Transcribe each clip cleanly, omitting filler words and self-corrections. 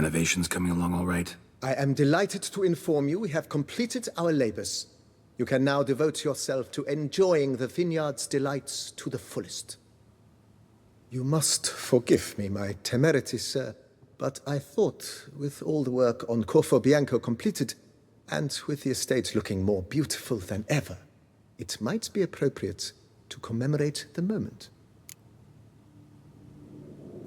Renovations coming along all right? I am delighted to inform you we have completed our labors. You can now devote yourself to enjoying the vineyard's delights to the fullest. You must forgive me my temerity, sir, but I thought, with all the work on Corfo Bianco completed, and with the estate looking more beautiful than ever, it might be appropriate to commemorate the moment.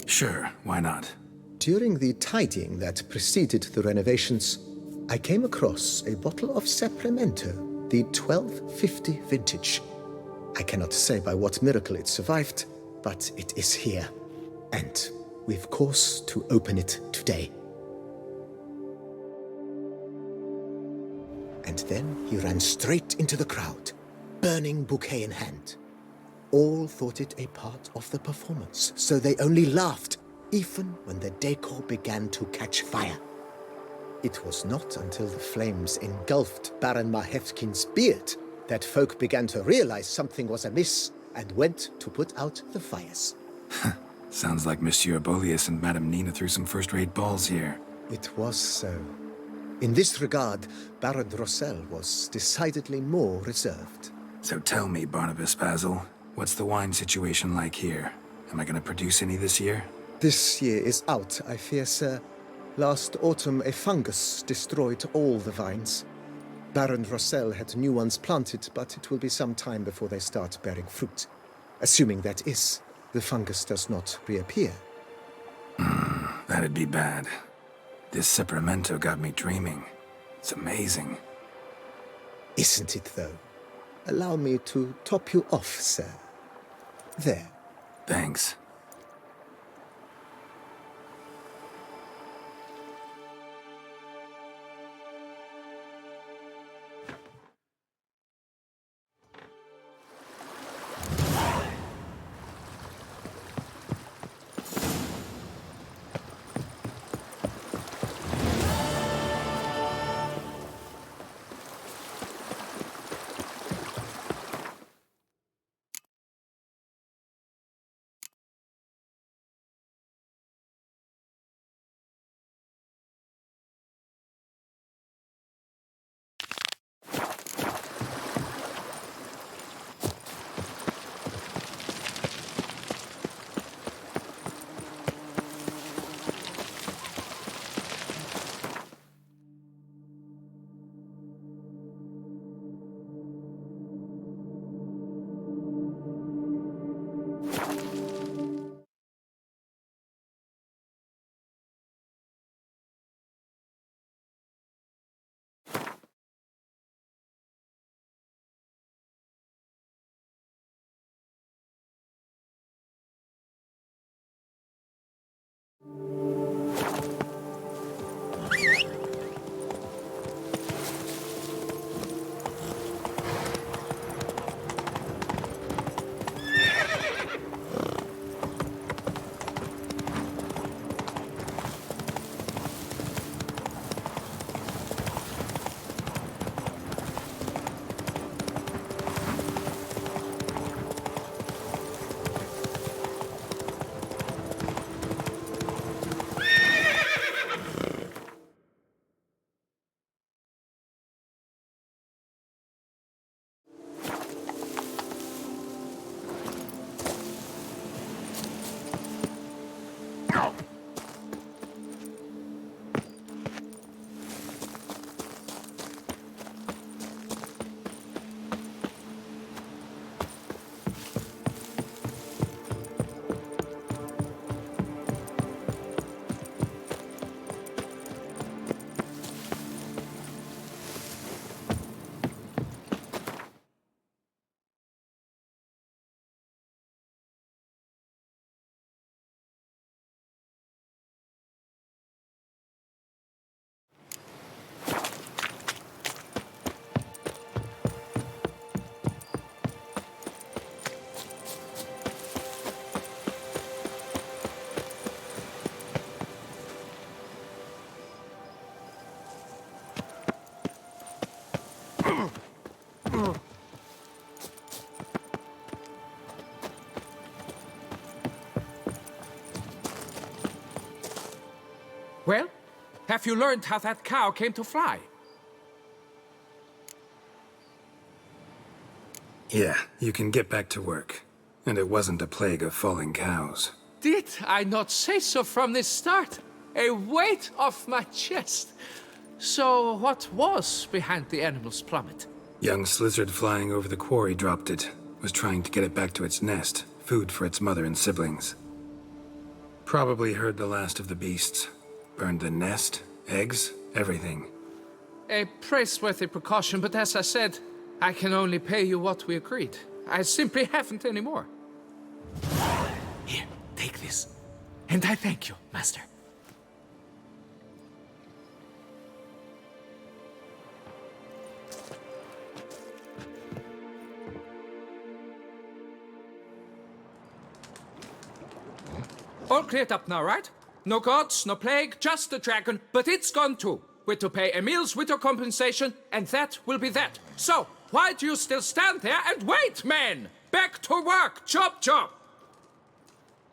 Sure, why not? During the tidying that preceded the renovations, I came across a bottle of Sapramento, the 1250 vintage. I cannot say by what miracle it survived, but it is here. And we've cause to open it today. And then he ran straight into the crowd, burning bouquet in hand. All thought it a part of the performance, so they only laughed, even when the decor began to catch fire. It was not until the flames engulfed Baron Mahevkin's beard that folk began to realize something was amiss and went to put out the fires. Sounds like Monsieur Bolius and Madame Nina threw some first-rate balls here. It was so. In this regard, Baron Rossel was decidedly more reserved. So tell me, Barnabas Basil, what's the wine situation like here? Am I gonna produce any this year? This year is out, I fear, sir. Last autumn, a fungus destroyed all the vines. Baron Rossel had new ones planted, but it will be some time before they start bearing fruit. Assuming that is, the fungus does not reappear. That'd be bad. This Sapramento got me dreaming. It's amazing. Isn't it, though? Allow me to top you off, sir. There. Thanks. Well, Have you learned how that cow came to fly? Yeah, you can get back to work. And it wasn't a plague of falling cows. Did I not say so from the start? A weight off my chest. So what was behind the animal's plummet? Young lizard flying over the quarry dropped it. Was trying to get it back to its nest. Food for its mother and siblings. Probably heard the last of the beasts. Burned the nest, eggs, everything. A praiseworthy precaution, but as I said, I can only pay you what we agreed. I simply haven't any more. Here, take this. And I thank you, Master. All cleared up now, right? No gods, no plague, just the dragon, but it's gone too. We're to pay Emil's widow compensation, and that will be that. So, why do you still stand there and wait, men? Back to work, chop chop!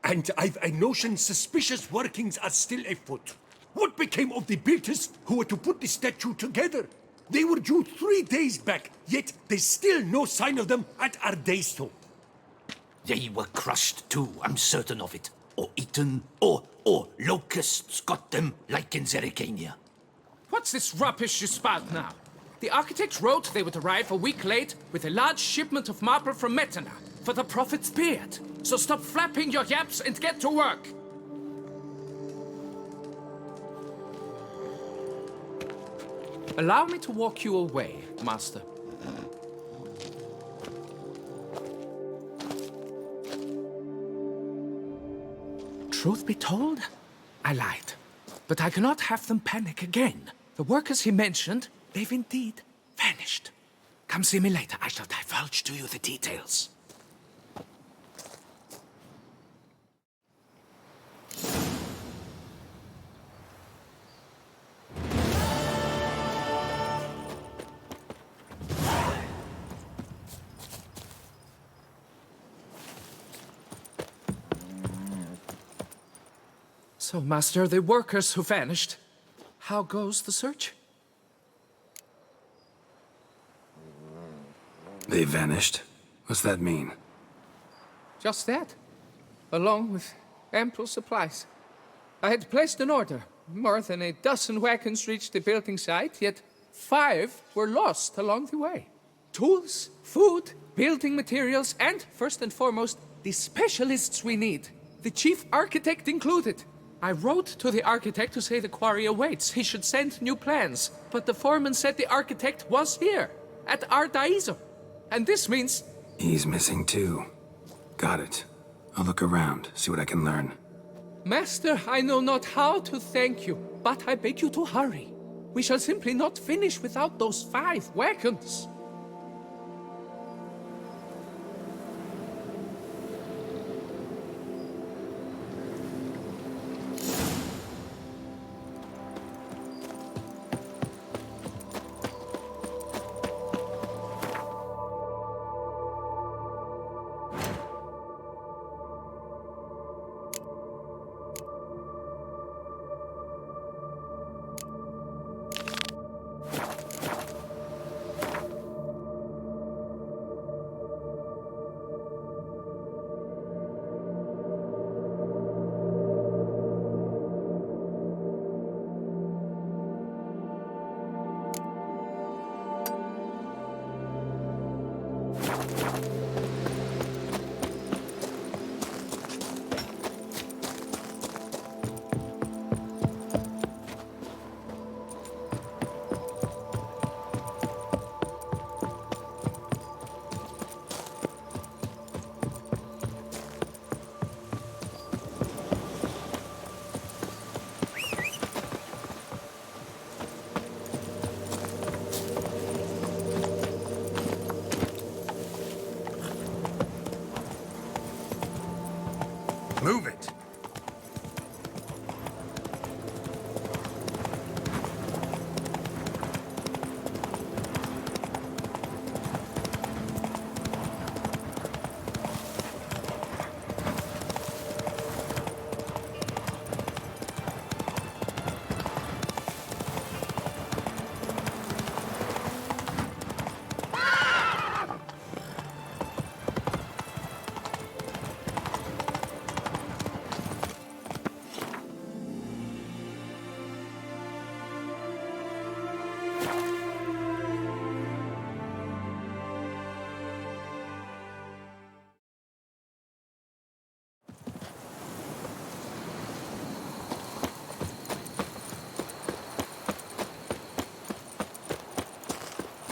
And I've a notion suspicious workings are still afoot. What became of the builders who were to put the statue together? They were due 3 days back, yet there's still no sign of them at our daystone. They were crushed too, I'm certain of it. Or eaten, or locusts got them, like in Zerikania. What's this rubbish you spout now? The architects wrote they would arrive a week late with a large shipment of marble from Metana for the prophet's beard. So stop flapping your yaps and get to work. Allow me to walk you away, Master. Truth be told, I lied. But I cannot have them panic again. The workers he mentioned, they've indeed vanished. Come see me later. I shall divulge to you the details. So, Master, the workers who vanished, how goes the search? They vanished? What's that mean? Just that, along with ample supplies. I had placed an order. More than a dozen wagons reached the building site, yet 5 were lost along the way. Tools, food, building materials, and, first and foremost, the specialists we need. The chief architect included. I wrote to the architect to say the quarry awaits. He should send new plans. But the foreman said the architect was here, at Ardaizo. And this means... He's missing too. Got it. I'll look around, see what I can learn. Master, I know not how to thank you, but I beg you to hurry. We shall simply not finish without those 5 wagons.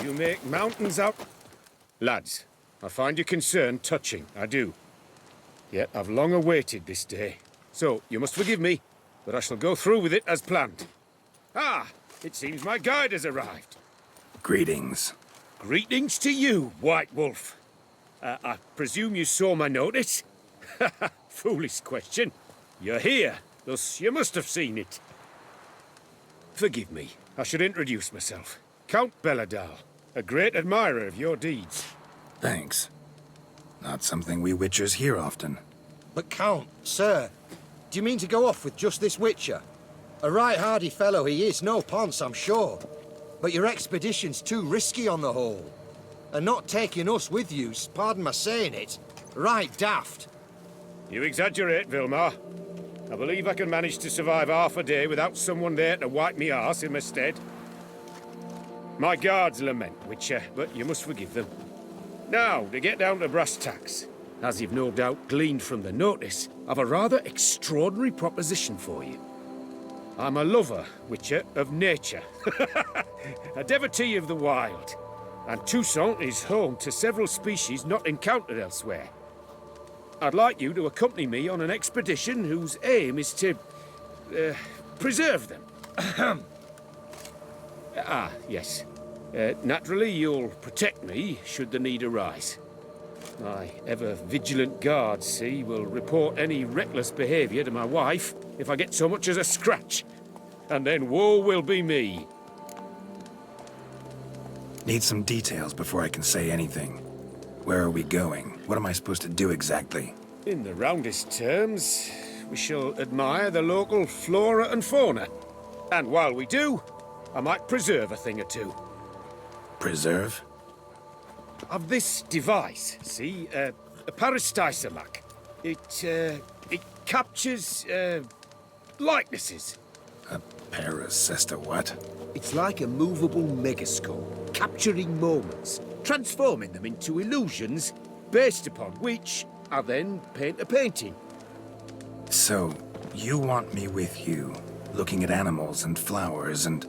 You make mountains out... Lads, I find your concern touching, I do. Yet I've long awaited this day. So, you must forgive me, but I shall go through with it as planned. Ah, it seems my guide has arrived. Greetings. Greetings to you, White Wolf. I presume you saw my notice? Foolish question. You're here, thus you must have seen it. Forgive me, I should introduce myself. Count Belladal, a great admirer of your deeds. Thanks. Not something we Witchers hear often. But Count, sir, do you mean to go off with just this Witcher? A right hardy fellow he is, no ponce, I'm sure. But your expedition's too risky on the whole. And not taking us with you's, pardon my saying it, right daft. You exaggerate, Vilmar. I believe I can manage to survive half a day without someone there to wipe me arse in my stead. My guards lament, Witcher, but you must forgive them. Now, to get down to brass tacks. As you've no doubt gleaned from the notice, I've a rather extraordinary proposition for you. I'm a lover, Witcher, of nature. A devotee of the wild. And Toussaint is home to several species not encountered elsewhere. I'd like you to accompany me on an expedition whose aim is to... preserve them. Yes. Naturally, you'll protect me should the need arise. My ever-vigilant guards, see, will report any reckless behavior to my wife if I get so much as a scratch. And then woe will be me. Need some details before I can say anything. Where are we going? What am I supposed to do exactly? In the roundest terms, we shall admire the local flora and fauna. And while we do, I might preserve a thing or two. Preserve? Of this device, see, a peristysalak. It captures, likenesses. A paracesta what? It's like a movable megascope, capturing moments, transforming them into illusions, Based upon which, I then paint a painting. So, you want me with you, looking at animals and flowers and...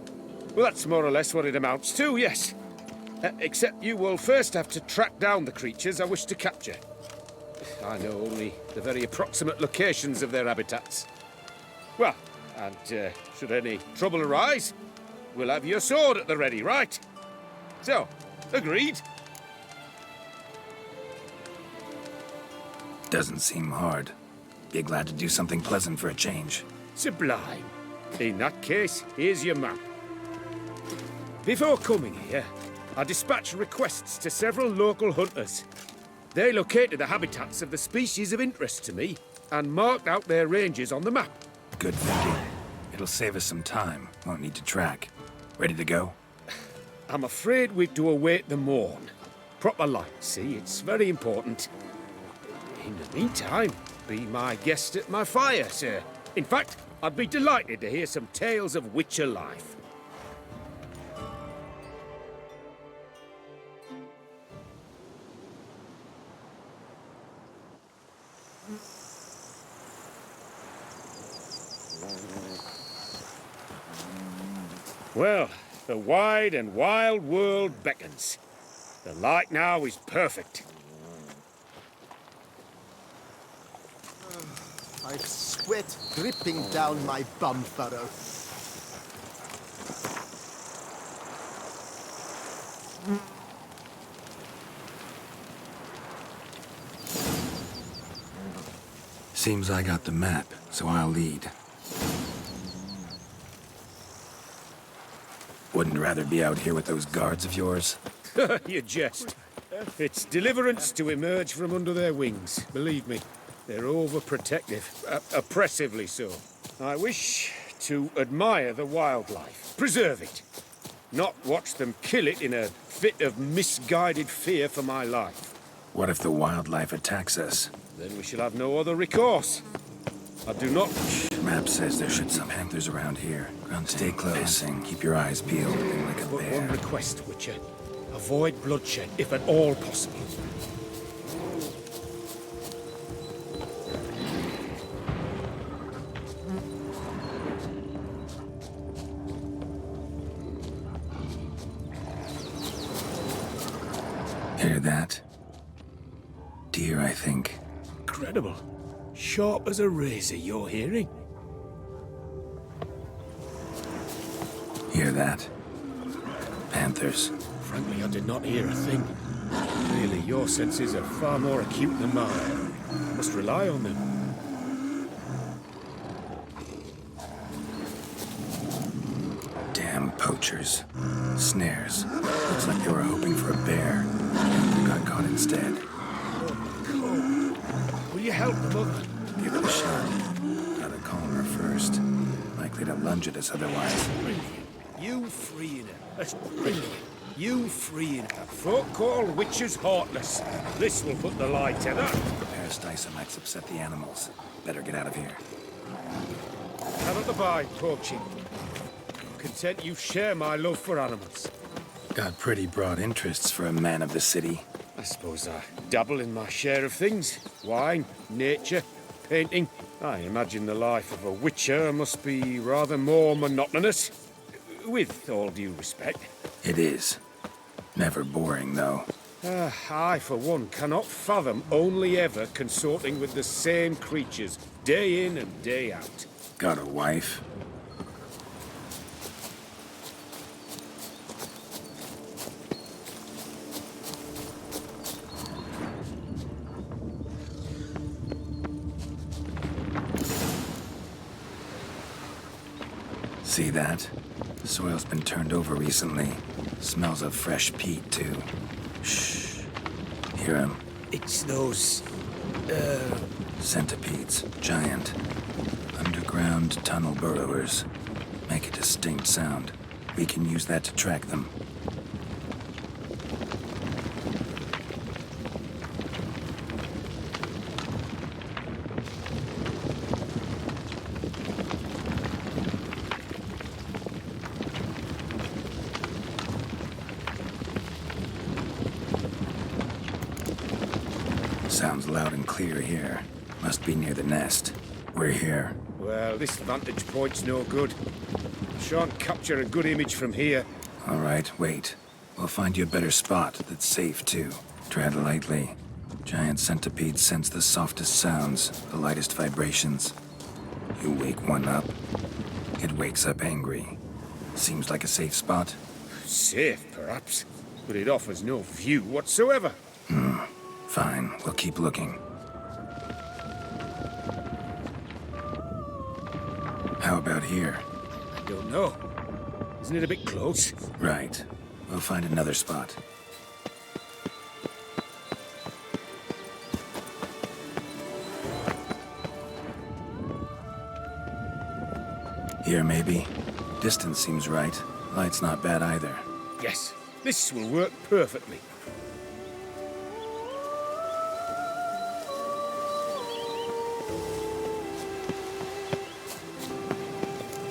Well, that's more or less what it amounts to, yes. Except you will first have to track down the creatures I wish to capture. I know only the very approximate locations of their habitats. Well, and should any trouble arise, we'll have your sword at the ready, right? So, agreed? Doesn't seem hard. Be glad to do something pleasant for a change. Sublime. In that case, here's your map. Before coming here, I dispatched requests to several local hunters. They located the habitats of the species of interest to me and marked out their ranges on the map. Good thinking. It'll save us some time. Won't need to track. Ready to go? I'm afraid we've to await the morn. Proper light, see? It's very important. In the meantime, be my guest at my fire, sir. In fact, I'd be delighted to hear some tales of Witcher life. Well, the wide and wild world beckons. The light now is perfect. I've sweat dripping down my bum furrow. Seems I got the map, so I'll lead. Wouldn't rather be out here with those guards of yours? You jest. It's deliverance to emerge from under their wings, believe me. They're overprotective, oppressively so. I wish to admire the wildlife, preserve it, not watch them kill it in a fit of misguided fear for my life. What if the wildlife attacks us? Then we shall have no other recourse. I do not... Map says there should some panthers around here. Stay close and keep your eyes peeled like a But bear. one request, Witcher. Avoid bloodshed, if at all possible. Hear that? Deer, I think. Incredible. Sharp as a razor, your hearing. Hear that? Panthers. Frankly, I did not hear a thing. Clearly, your senses are far more acute than mine. I must rely on them. Damn poachers. Snares. Looks like they were hoping for a bear. Got caught instead. Will you help the mother? Give it a shot. Gotta calm her first. Likely to lunge at us otherwise. Brilliant. You freeing her. That's brilliant. You freeing her. Folk call witches heartless. This will put the lie to that. Parastisa might upset the animals. Better get out of here. Cannot abide poaching. Content you share my love for animals. Got pretty broad interests for a man of the city. I suppose I dabble in my share of things. Wine, nature, painting. I imagine the life of a witcher must be rather more monotonous. With all due respect. It is. Never boring, though. I, for one, cannot fathom only ever consorting with the same creatures, day in and day out. Got a wife? See that? The soil's been turned over recently. Smells of fresh peat, too. Shh. Hear him? It's those... Centipedes. Giant. Underground tunnel burrowers. Make a distinct sound. We can use that to track them. Sounds loud and clear here. Must be near the nest. We're here. Well, this vantage point's no good. Shan't capture a good image from here. All right, wait. We'll find you a better spot that's safe, too. Tread lightly. Giant centipedes sense the softest sounds, the lightest vibrations. You wake one up, it wakes up angry. Seems like a safe spot? Safe, perhaps. But it offers no view whatsoever. Fine, we'll keep looking. How about here? I don't know. Isn't it a bit close? Right. We'll find another spot. Here, maybe? Distance seems right. Light's not bad either. Yes, this will work perfectly.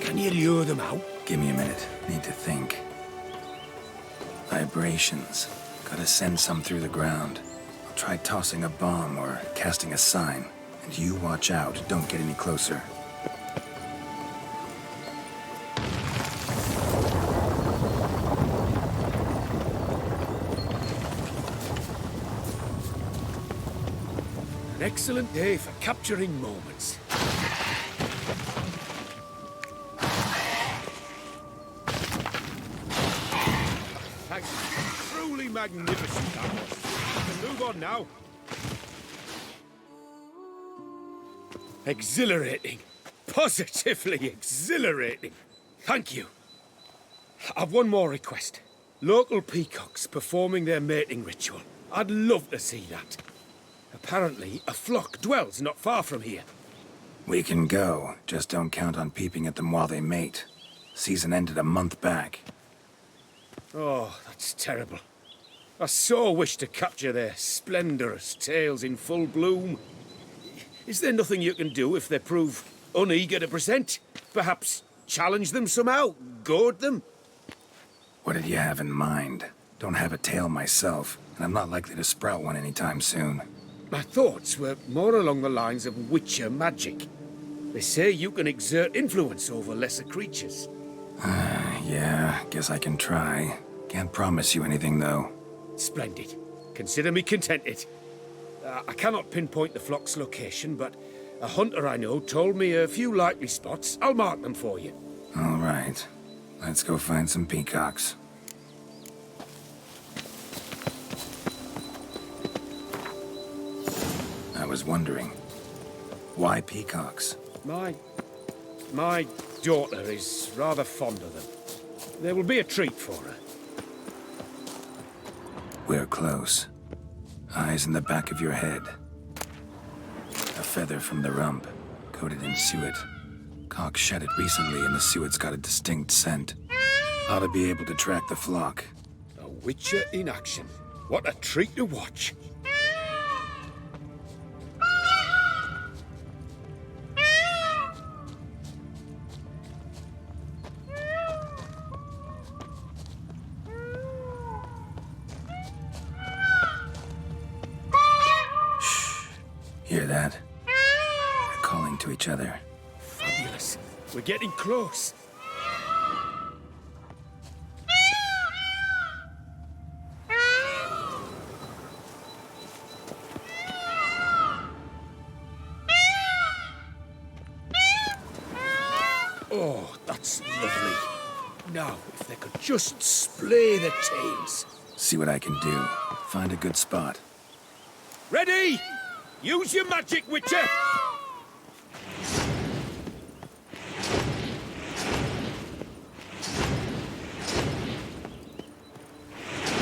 Can you lure them out? Give me a minute. Need to think. Vibrations. Gotta send some through the ground. I'll try tossing a bomb or casting a sign. And you watch out. Don't get any closer. An excellent day for capturing moments. Thank you. Truly magnificent, that was. We can move on now. Exhilarating. Positively exhilarating. Thank you. I've one more request. Local peacocks performing their mating ritual. I'd love to see that. Apparently, a flock dwells not far from here. We can go. Just don't count on peeping at them while they mate. Season ended a month back. Oh, that's terrible. I so wish to capture their splendorous tails in full bloom. Is there nothing you can do if they prove uneager to present? Perhaps challenge them somehow? Goad them? What did you have in mind? Don't have a tail myself, and I'm not likely to sprout one anytime soon. My thoughts were more along the lines of witcher magic. They say you can exert influence over lesser creatures. Yeah, guess I can try. Can't promise you anything, though. Splendid. consider me contented. I cannot pinpoint the flock's location, but a hunter I know told me a few likely spots. I'll mark them for you. All right. Let's go find some peacocks. I was wondering, why peacocks? My daughter is rather fond of them. There will be a treat for her. We're close. Eyes in the back of your head. A feather from the rump, coated in suet. Cock shed it recently and the suet's got a distinct scent. Ought to be able to track the flock. A witcher in action. What a treat to watch. Hear that? They're calling to each other. Fabulous. We're getting close. Oh, that's lovely. Now, if they could just splay the tails. See what I can do. Find a good spot. Ready? Use your magic, Witcher!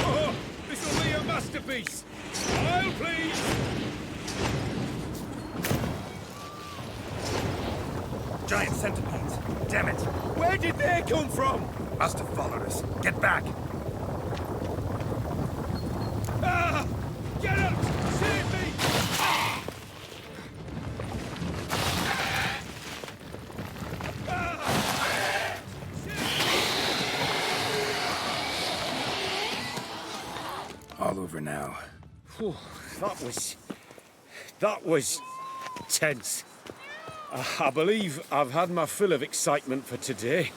Oh, this'll be a masterpiece! Smile, please! Giant centipedes. Damn it. Where did they come from? Must have followed us. Get back. Ah! Get up! Save me! All over now. Whew, that was tense. I believe I've had my fill of excitement for today.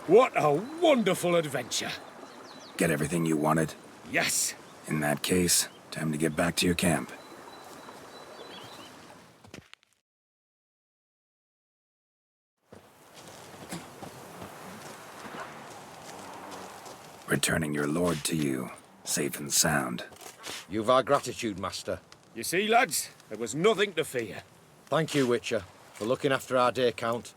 What a wonderful adventure. Get everything you wanted? Yes. In that case, time to get back to your camp. Returning your lord to you, safe and sound. You've our gratitude, Master. You see, lads, there was nothing to fear. Thank you, Witcher, for looking after our day count.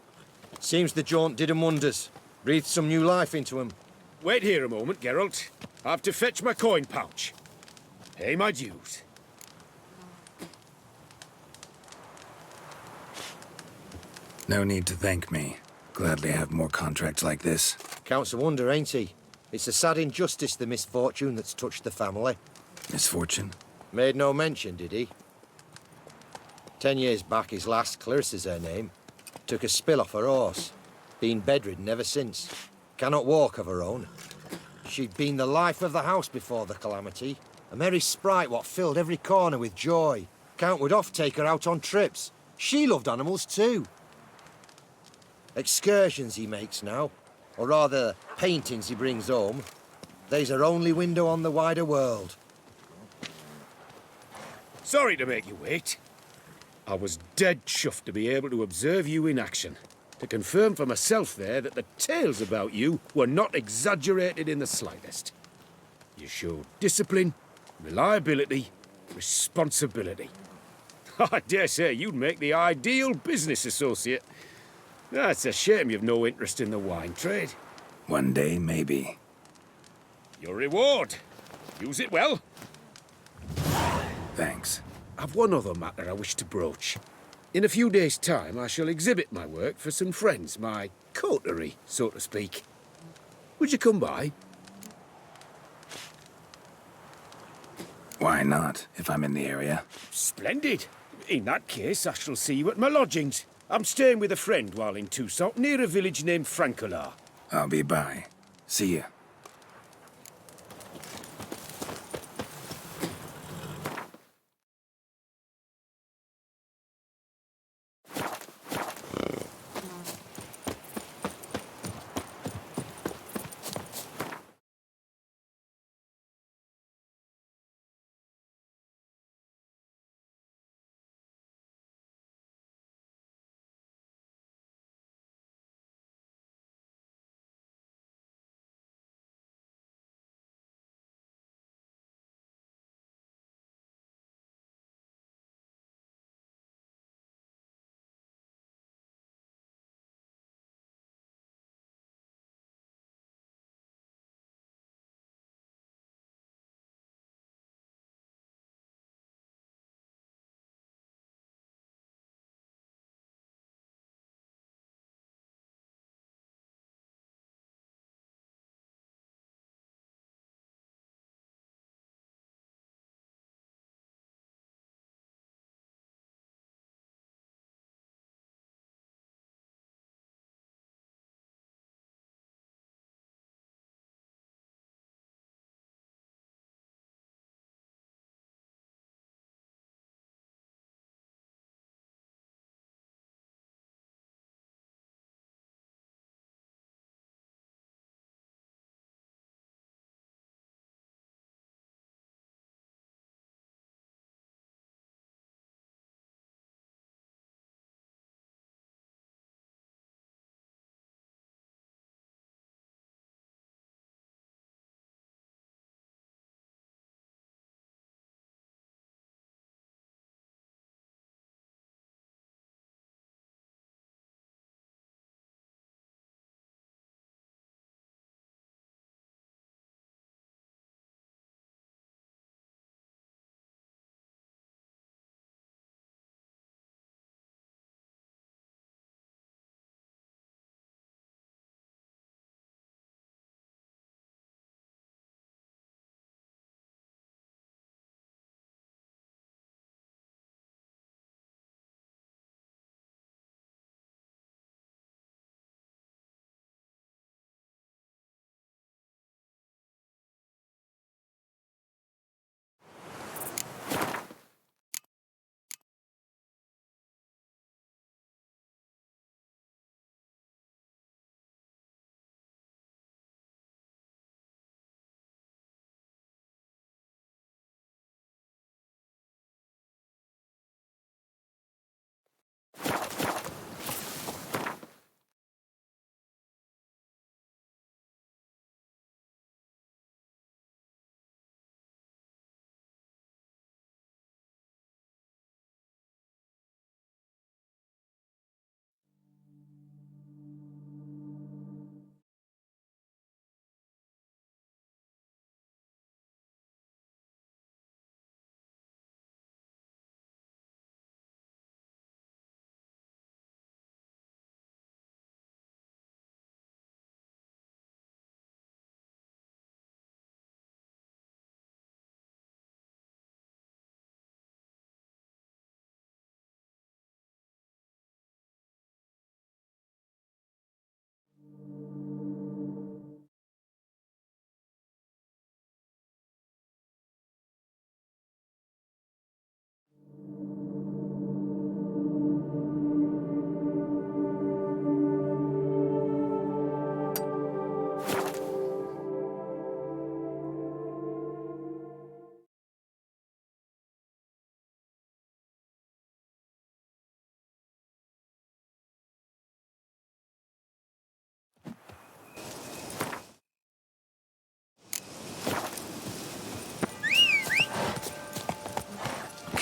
Seems the jaunt did 'em wonders. Breathed some new life into 'em. Wait here a moment, Geralt. I have to fetch my coin pouch. Pay my dues. No need to thank me. Gladly have more contracts like this. Count's a wonder, ain't he? It's a sad injustice, the misfortune that's touched the family. Misfortune? Made no mention, did he? 10 years back, his lass, Clarissa's her name, took a spill off her horse. Been bedridden ever since. Cannot walk of her own. She'd been the life of the house before the calamity. A merry sprite what filled every corner with joy. Count would oft take her out on trips. She loved animals too. Excursions he makes now, or rather, paintings he brings home. They's her only window on the wider world. Sorry to make you wait. I was dead chuffed to be able to observe you in action. To confirm for myself there that the tales about you were not exaggerated in the slightest. You showed discipline, reliability, responsibility. I dare say you'd make the ideal business associate. It's a shame you've no interest in the wine trade. One day, maybe. Your reward. Use it well. Thanks. I've one other matter I wish to broach. In a few days' time, I shall exhibit my work for some friends, my coterie, so to speak. Would you come by? Why not, if I'm in the area? Splendid. In that case, I shall see you at my lodgings. I'm staying with a friend while in Toussaint, near a village named Francolar. I'll be by. See ya.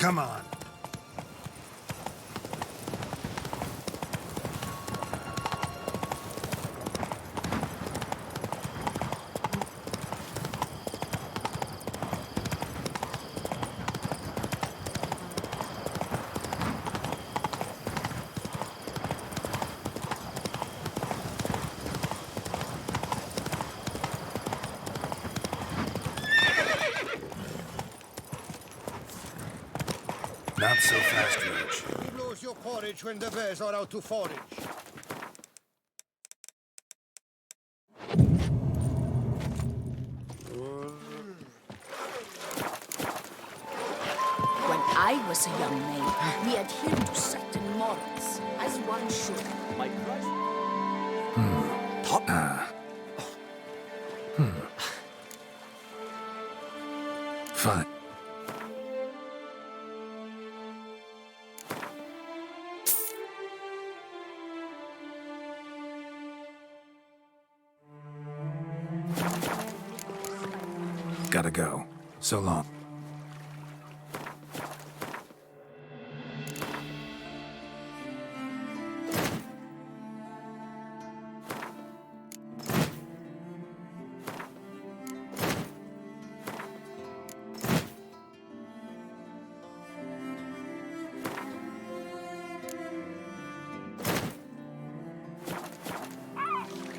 Come on. Not so fast, Roach. He blows your porridge when the bears are out to forage. When I was a young maid, we adhered to certain morals, as one should. My Fine. Gotta go. So long.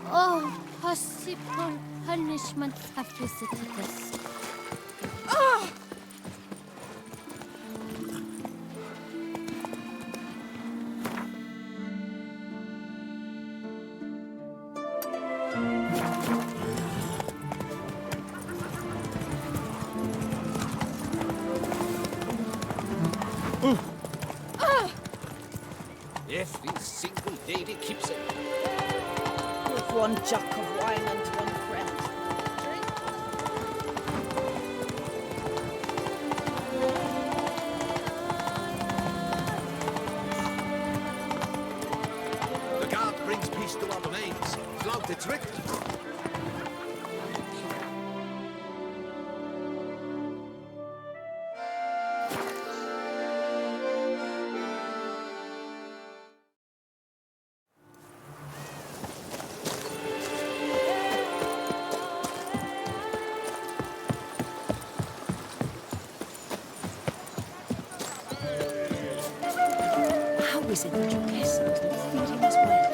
Oh, possible punishments have visited us. Every single lady keeps it. With one jug of wine and one friend. The guard brings peace to our domains. Flout its trick. How is it that you guessed that feeling as well?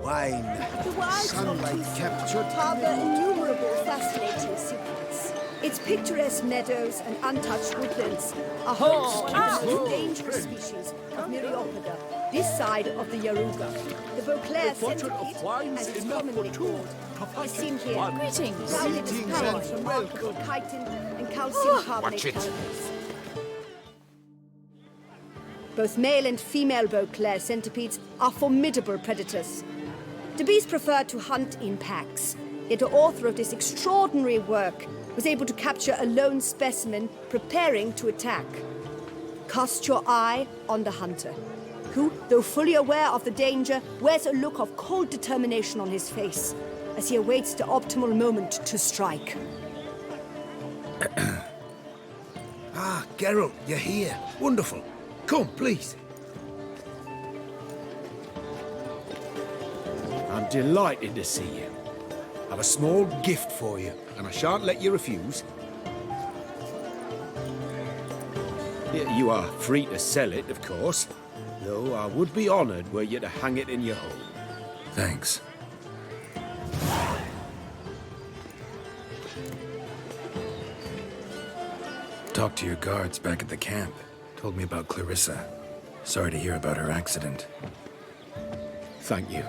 Wine. The wild Sunlight captured. harbor innumerable fascinating secrets. Its picturesque meadows and untouched woodlands are host to the most dangerous species of Myriapoda, this side of the Yaruga. The Beauclair centipede, as it's commonly called, is seen here. Greetings. Rounded as pounds from remarkable chitin and calcium carbonate calories. Both male and female Beauclair centipedes are formidable predators. The bees prefer to hunt in packs, yet the author of this extraordinary work was able to capture a lone specimen preparing to attack. Cast your eye on the hunter, who, though fully aware of the danger, wears a look of cold determination on his face as he awaits the optimal moment to strike. Ah, Geralt, you're here. Wonderful. Come, please. I'm delighted to see you. I've a small gift for you, and I shan't let you refuse. You are free to sell it, of course, though I would be honoured were you to hang it in your home. Thanks. Talked to your guards back at the camp. Told me about Clarissa. Sorry to hear about her accident. Thank you.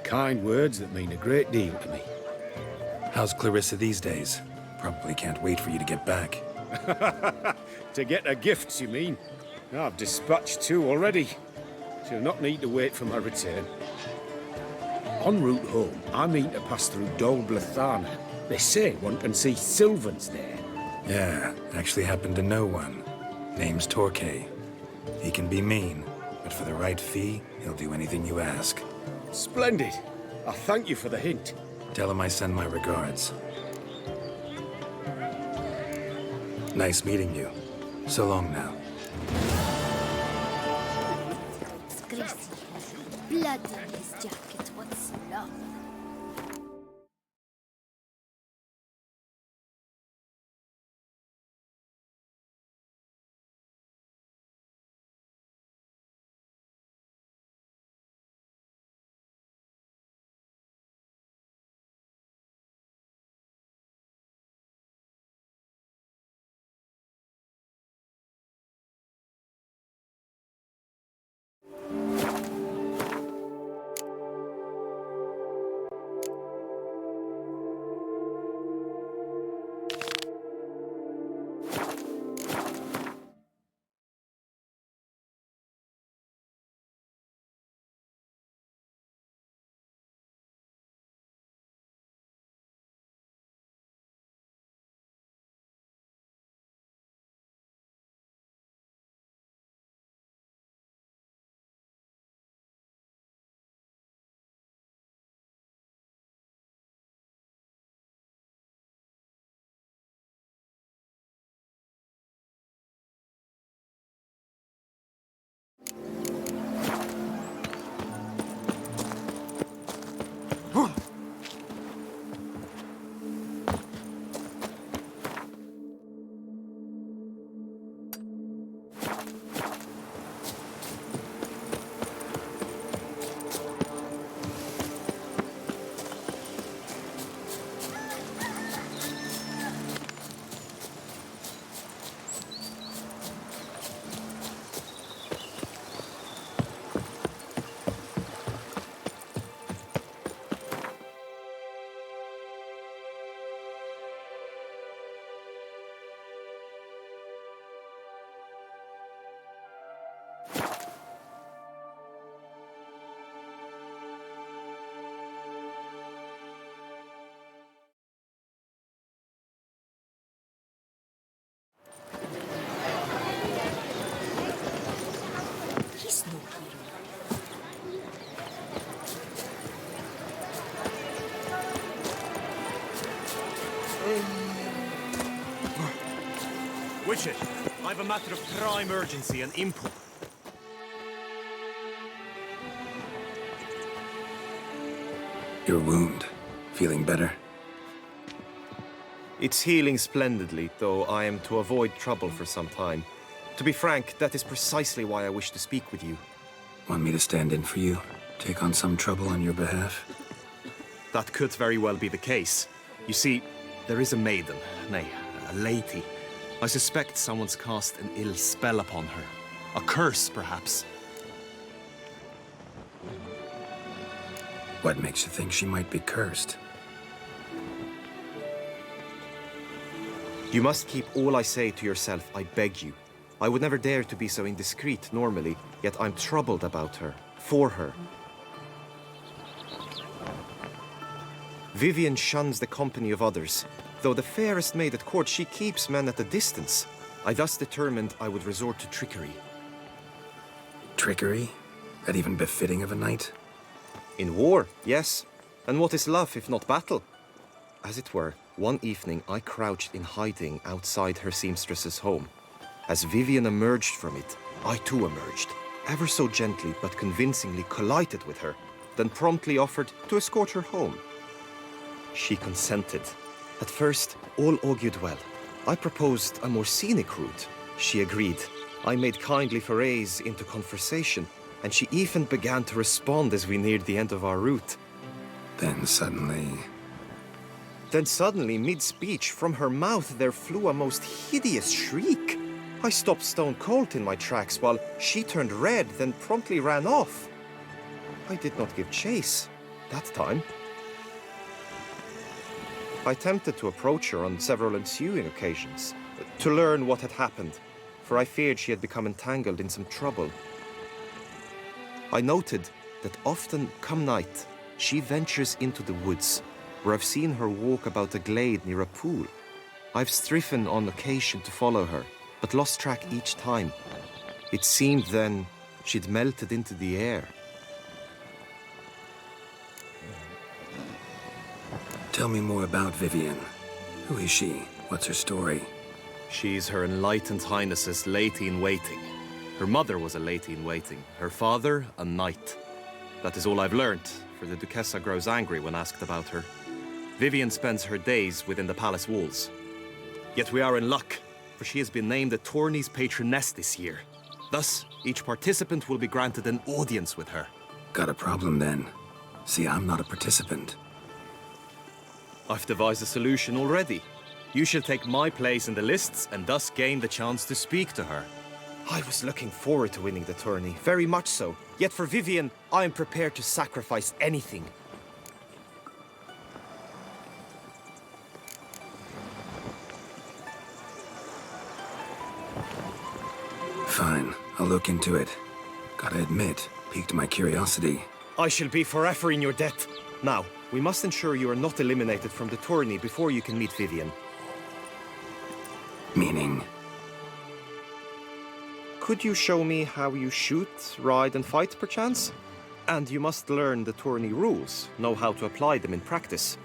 Kind words that mean a great deal to me. How's Clarissa these days? Probably can't wait for you to get back. To get her gifts, you mean? I've dispatched 2 already. She'll not need to wait for my return. En route home, I mean to pass through Dol Blathana. They say one can see Sylvans there. Yeah, actually happen to know one. Name's Torquay. He can be mean, but for the right fee, he'll do anything you ask. Splendid. I thank you for the hint. Tell him I send my regards. Nice meeting you. So long now. It's greasy. Blood on his jacket. What's love? He's no hero. Witcher, I've a matter of prime urgency and import. Your wound. Feeling better? It's healing splendidly, though I am to avoid trouble for some time. To be frank, that is precisely why I wish to speak with you. Want me to stand in for you? Take on some trouble on your behalf? That could very well be the case. You see, there is a maiden, nay, a lady. I suspect someone's cast an ill spell upon her. A curse, perhaps. What makes you think she might be cursed? You must keep all I say to yourself, I beg you. I would never dare to be so indiscreet normally, yet I'm troubled about her, for her. Vivian shuns the company of others. Though the fairest maid at court, she keeps men at a distance. I thus determined I would resort to trickery. Trickery? That even befitting of a knight? In war, yes. And what is love if not battle? As it were, one evening I crouched in hiding outside her seamstress's home. As Vivian emerged from it, I too emerged, ever so gently but convincingly collided with her, then promptly offered to escort her home. She consented. At first, all augured well. I proposed a more scenic route. She agreed. I made kindly forays into conversation, and she even began to respond as we neared the end of our route. Then suddenly, mid-speech, from her mouth there flew a most hideous shriek. I stopped stone cold in my tracks while she turned red, then promptly ran off. I did not give chase that time. I attempted to approach her on several ensuing occasions, to learn what had happened, for I feared she had become entangled in some trouble. I noted that often, come night, she ventures into the woods, where I've seen her walk about a glade near a pool. I've striven on occasion to follow her, but lost track each time. It seemed then she'd melted into the air. tell me more about Vivian. Who is she? What's her story? She's Her Enlightened Highness's lady-in-waiting. Her mother was a lady-in-waiting, her father a knight. That is all I've learned, for the Duchessa grows angry when asked about her. Vivian spends her days within the palace walls. Yet we are in luck, for she has been named the tourney's patroness this year. Thus, each participant will be granted an audience with her. Got a problem then. See, I'm not a participant. I've devised a solution already. You shall take my place in the lists and thus gain the chance to speak to her. I was looking forward to winning the tourney, very much so. Yet for Vivian, I am prepared to sacrifice anything. Fine, I'll look into it. Gotta admit, piqued my curiosity. I shall be forever in your debt. Now, we must ensure you are not eliminated from the tourney before you can meet Vivian. Meaning? Could you show me how you shoot, ride and fight, perchance? And you must learn the tourney rules, know how to apply them in practice.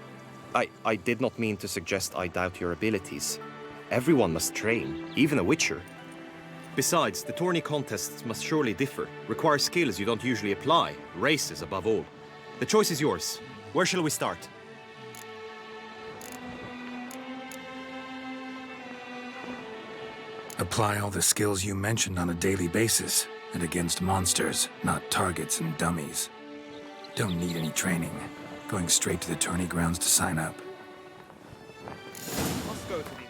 I did not mean to suggest I doubt your abilities. Everyone must train, even a witcher. Besides, the tourney contests must surely differ, require skills you don't usually apply, races above all. The choice is yours. Where shall we start? Apply all the skills you mentioned on a daily basis, and against monsters, not targets and dummies. Don't need any training. Going straight to the tourney grounds to sign up. Must go to the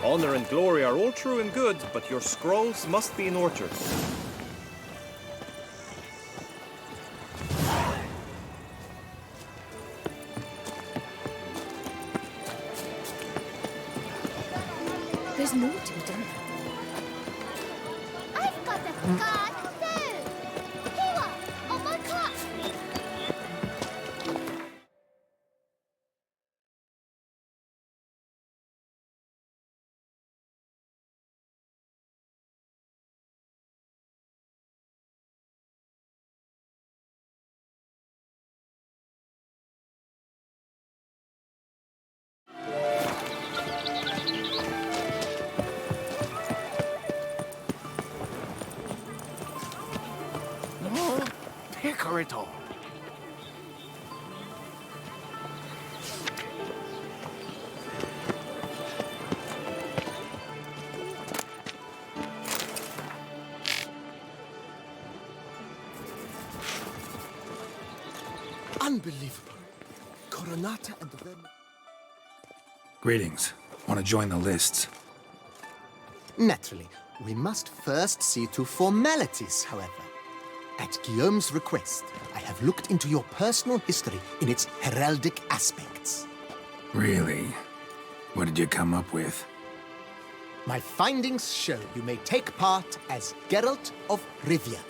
Honor and glory are all true and good, but your scrolls must be in order. There's no to be done. I've got a card too. Here, on my cart. No, Picarito. Unbelievable. Coronata and then... Greetings. Want to join the lists? Naturally, we must first see to formalities, however. At Guillaume's request, I have looked into your personal history in its heraldic aspects. Really? What did you come up with? My findings show you may take part as Geralt of Rivia,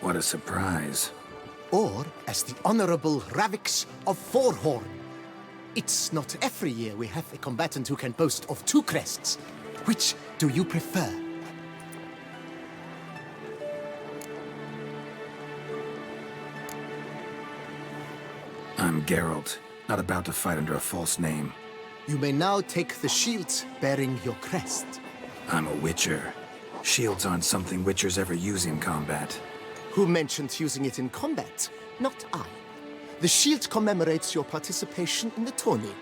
What a surprise. or as the Honorable Ravix of Forhorn. It's not every year we have a combatant who can boast of 2 crests. Which do you prefer? I'm Geralt, not about to fight under a false name. You may now take the shield bearing your crest. I'm a witcher. Shields aren't something witchers ever use in combat. Who mentioned using it in combat? Not I. The shield commemorates your participation in the tourney.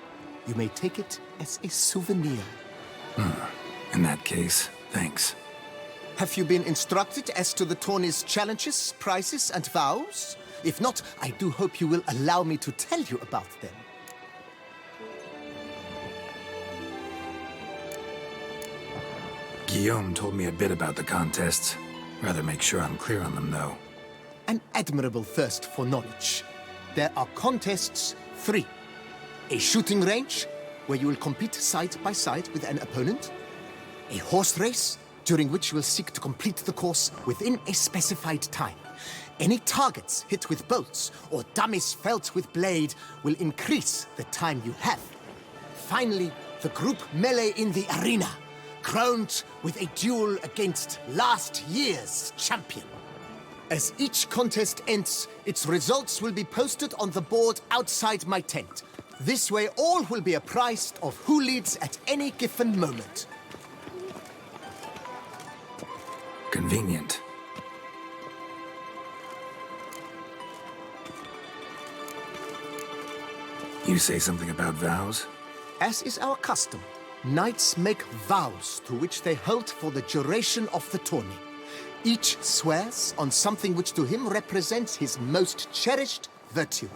You may take it as a souvenir. In that case, thanks. Have you been instructed as to the tourney's challenges, prizes, and vows? If not, I do hope you will allow me to tell you about them. Guillaume told me a bit about the contests. Rather make sure I'm clear on them, though. An admirable thirst for knowledge. There are contests 3. A shooting range, where you will compete side by side with an opponent. A horse race, during which you will seek to complete the course within a specified time. Any targets hit with bolts or dummies felt with blade will increase the time you have. Finally, the group melee in the arena, crowned with a duel against last year's champion. As each contest ends, its results will be posted on the board outside my tent. This way, all will be apprised of who leads at any given moment. Convenient. You say something about vows? As is our custom, knights make vows to which they hold for the duration of the tourney. Each swears on something which to him represents his most cherished virtue.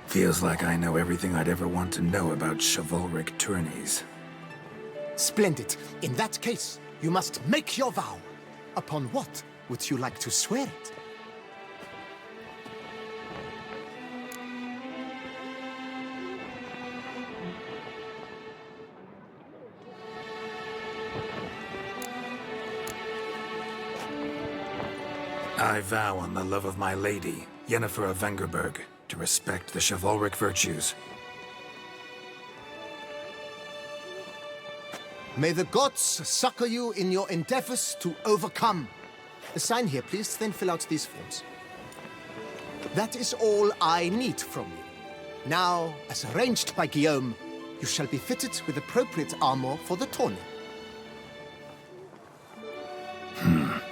Feels like I know everything I'd ever want to know about chivalric tourneys. Splendid. In that case, you must make your vow. Upon what would you like to swear it? I vow on the love of my lady, Yennefer of Vengerberg, to respect the chivalric virtues. May the gods succor you in your endeavors to overcome. Sign here, please, then fill out these forms. That is all I need from you. Now, as arranged by Guillaume, you shall be fitted with appropriate armor for the tourney.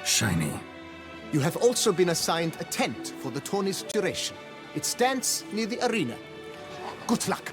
Shiny. You have also been assigned a tent for the tourney's duration. It stands near the arena. Good luck.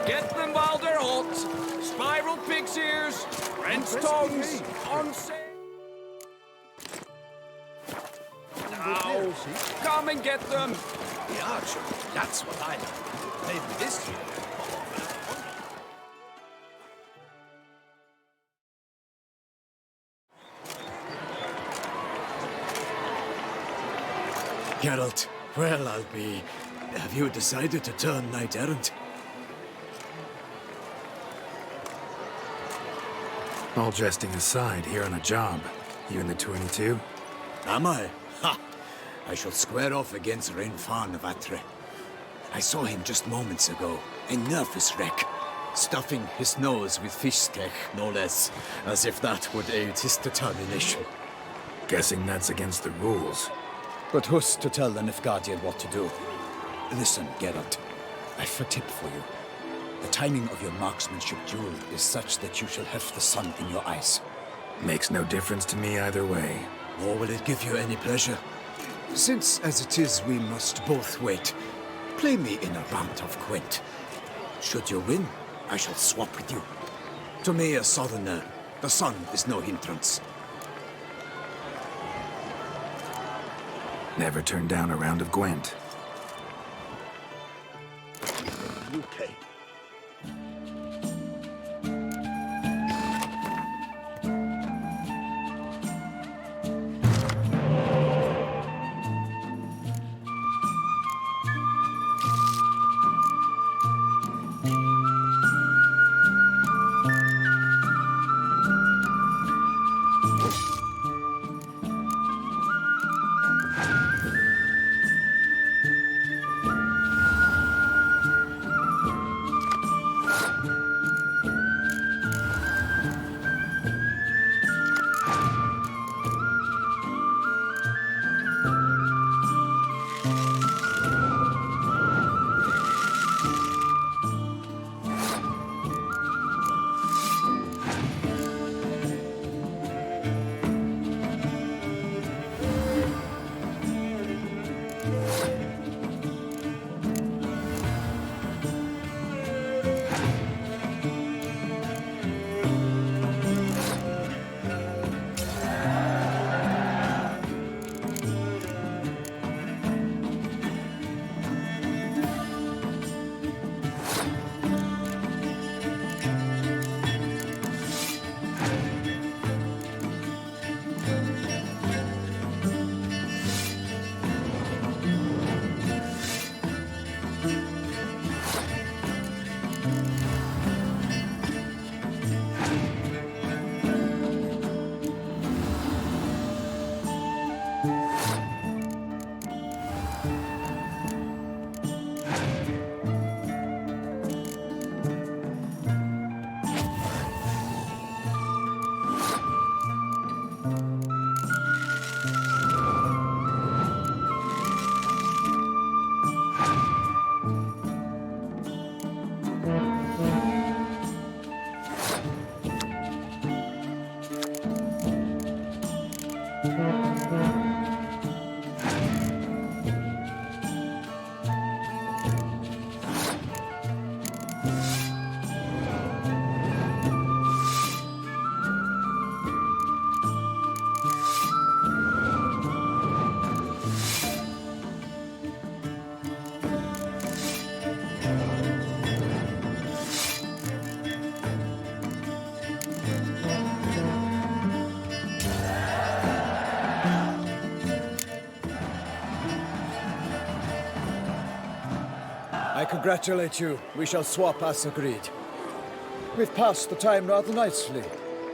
Get them while they're hot. Spiral pig's ears, Brent's tongues, on sale. Ow! Come and get them! The archer, that's what I like. Maybe this year. Geralt, well, I'll be... Have you decided to turn knight-errant? All jesting aside, here on a job. You in the 22? Am I? Ha! I shall square off against Rainfan of Atre. I saw him just moments ago, a nervous wreck, stuffing his nose with fish steak, no less, as if that would aid his determination. Guessing that's against the rules. But who's to tell the Nilfgaardian what to do? Listen, Geralt, I've a tip for you. The timing of your marksmanship duel is such that you shall have the sun in your eyes. Makes no difference to me either way. Nor will it give you any pleasure. Since, as it is, we must both wait, play me in a round of Gwent. Should you win, I shall swap with you. To me, a southerner, the sun is no hindrance. Never turned down a round of Gwent. UK. I congratulate you. We shall swap as agreed. We've passed the time rather nicely.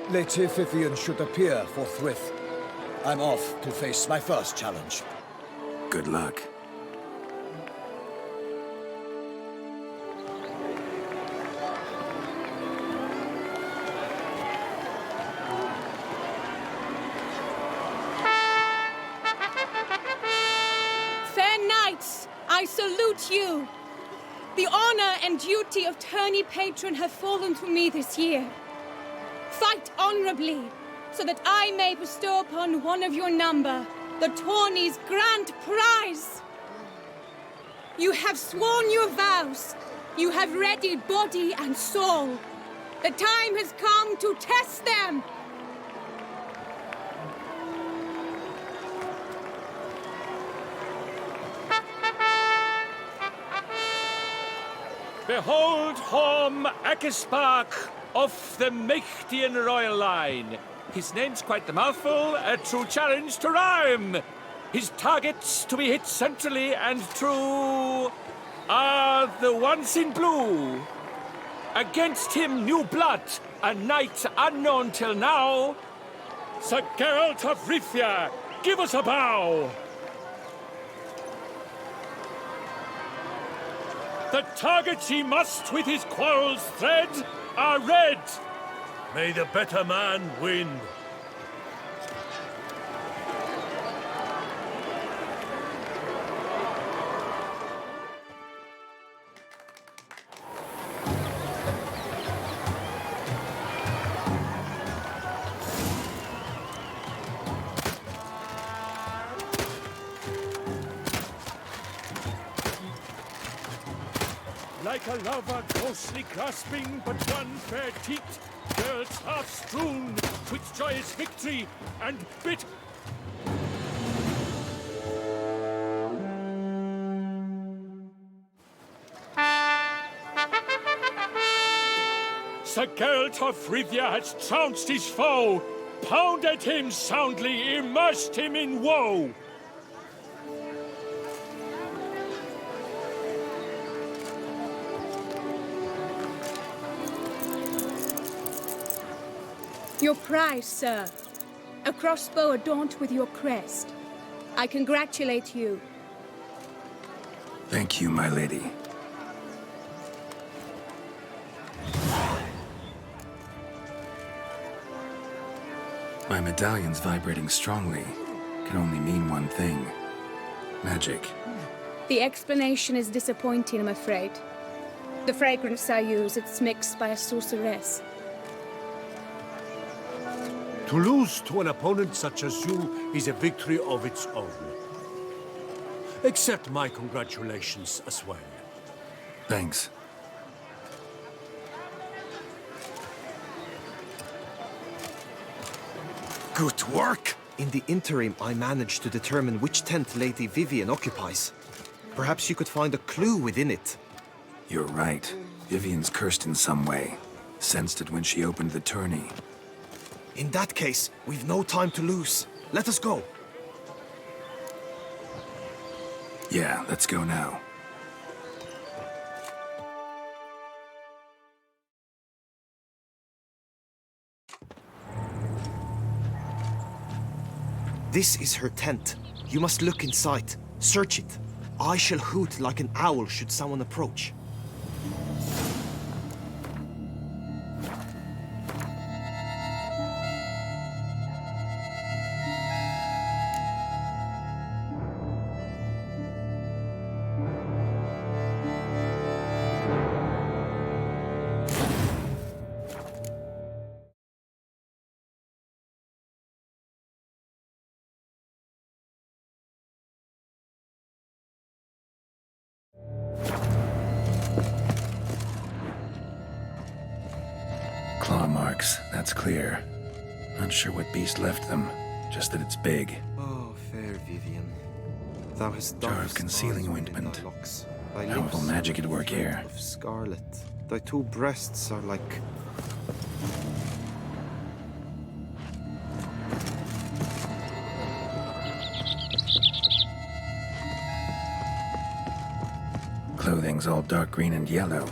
Lady Vivian should appear forthwith. I'm off to face my first challenge. Good luck. Fair knights, I salute you. The honor and duty of tourney patron have fallen to me this year. Fight honorably, so that I may bestow upon one of your number the tourney's grand prize. You have sworn your vows, You have readied body and soul. The time has come to test them. Behold Horm Akispark of the Mechtian royal line. His name's quite the mouthful, a true challenge to rhyme. His targets to be hit centrally and true are the ones in blue. Against him new blood, a knight unknown till now. Sir Geralt of Rivia, give us a bow. The targets he must with his quarrels thread are red. May the better man win. Like a lover ghostly grasping but one fair teat, girls half strewn with joyous victory and bit. Sir Geralt of Rivia has trounced his foe, pounded him soundly, immersed him in woe. Your prize, sir. A crossbow adorned with your crest. I congratulate you. Thank you, my lady. My medallion's vibrating strongly. Can only mean one thing. Magic. The explanation is disappointing, I'm afraid. The fragrance I use, it's mixed by a sorceress. To lose to an opponent such as you is a victory of its own. Accept my congratulations as well. Thanks. Good work! In the interim, I managed to determine which tent Lady Vivian occupies. Perhaps you could find a clue within it. You're right. Vivian's cursed in some way. Sensed it when she opened the tourney. In that case, we've no time to lose. Let us go. Yeah, let's go now. This is her tent. You must look inside. Search it. I shall hoot like an owl should someone approach. Claw marks, that's clear. Not sure what beast left them, just that it's big. Oh, fair Vivian. Thou hast Jar of concealing ointment. Powerful magic at work here. Of scarlet. Thy two breasts are like... Clothing's all dark green and yellow.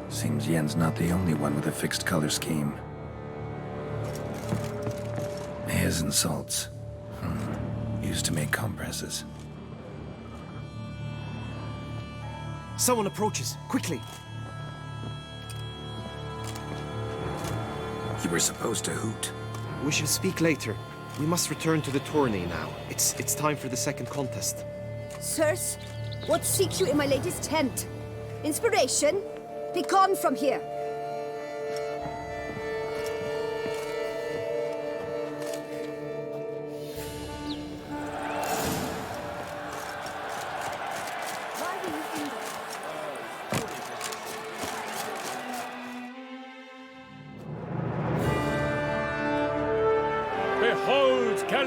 Seems Yen's not the only one with a fixed color scheme. His and salts. Used to make compresses. Someone approaches. Quickly! You were supposed to hoot. We shall speak later. We must return to the tourney now. It's time for the second contest. Sirs, what seek you in my lady's tent? Inspiration? Be gone from here.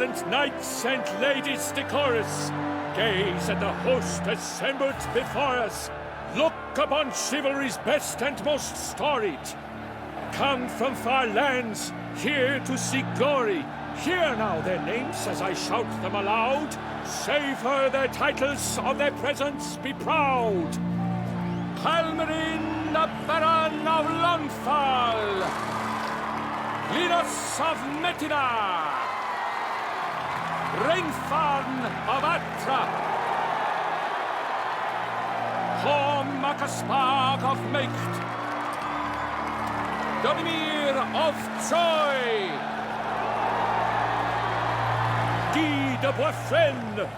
gallant knights and ladies decorous, gaze at the host assembled before us. Look upon chivalry's best and most storied. Come from far lands, here to seek glory. Hear now their names as I shout them aloud. Savor their titles, of their presence be proud. Halmarin, the Baron of Lonfall. Linus of Metina. Reinfarn of Atra. Horm Akaspark of Mecht. Donimir of Troy. Guy de Boisfren,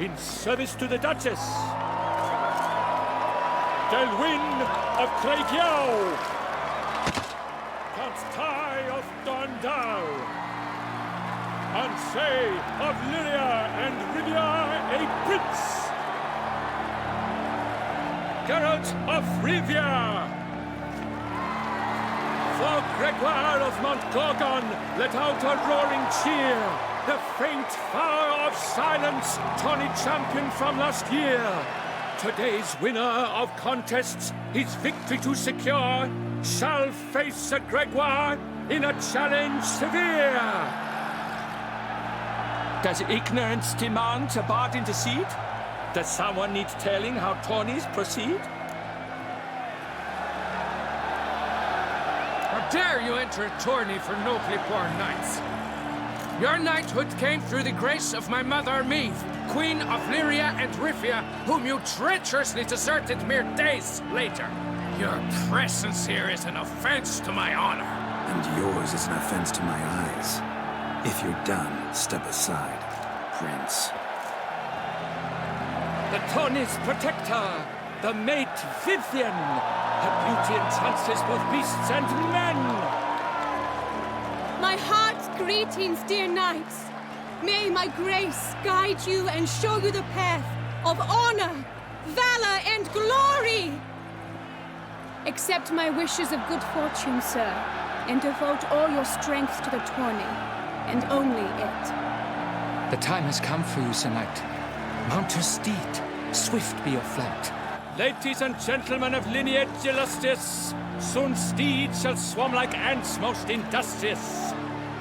in service to the Duchess. Delwyn of Craigyow. Count Ty of Dondal. Ansay of Lyria and Rivia a prince. Geralt of Rivia. For Gregoire of Montgorgon, let out a roaring cheer. The faint fire of silence, tawny champion from last year. Today's winner of contests, his victory to secure, shall face a Gregoire in a challenge severe. Does ignorance demand a bard intercede? Does someone need telling how tourneys proceed? How dare you enter a tourney for nobly born knights? Your knighthood came through the grace of my mother Meve, Queen of Lyria and Rivia, whom you treacherously deserted mere days later. Your presence here is an offense to my honor. And yours is an offense to my eyes. If you're done, step aside, Prince. The tourney's protector, the mate Vivian. Her beauty entrances both beasts and men. My heart's greetings, dear knights. May my grace guide you and show you the path of honor, valor, and glory. Accept my wishes of good fortune, sir, and devote all your strength to the tourney, and only it. The time has come for you, Sir Knight. Mount your steed. Swift be your flight. Ladies and gentlemen of lineage illustrious, soon steeds shall swarm like ants most industrious.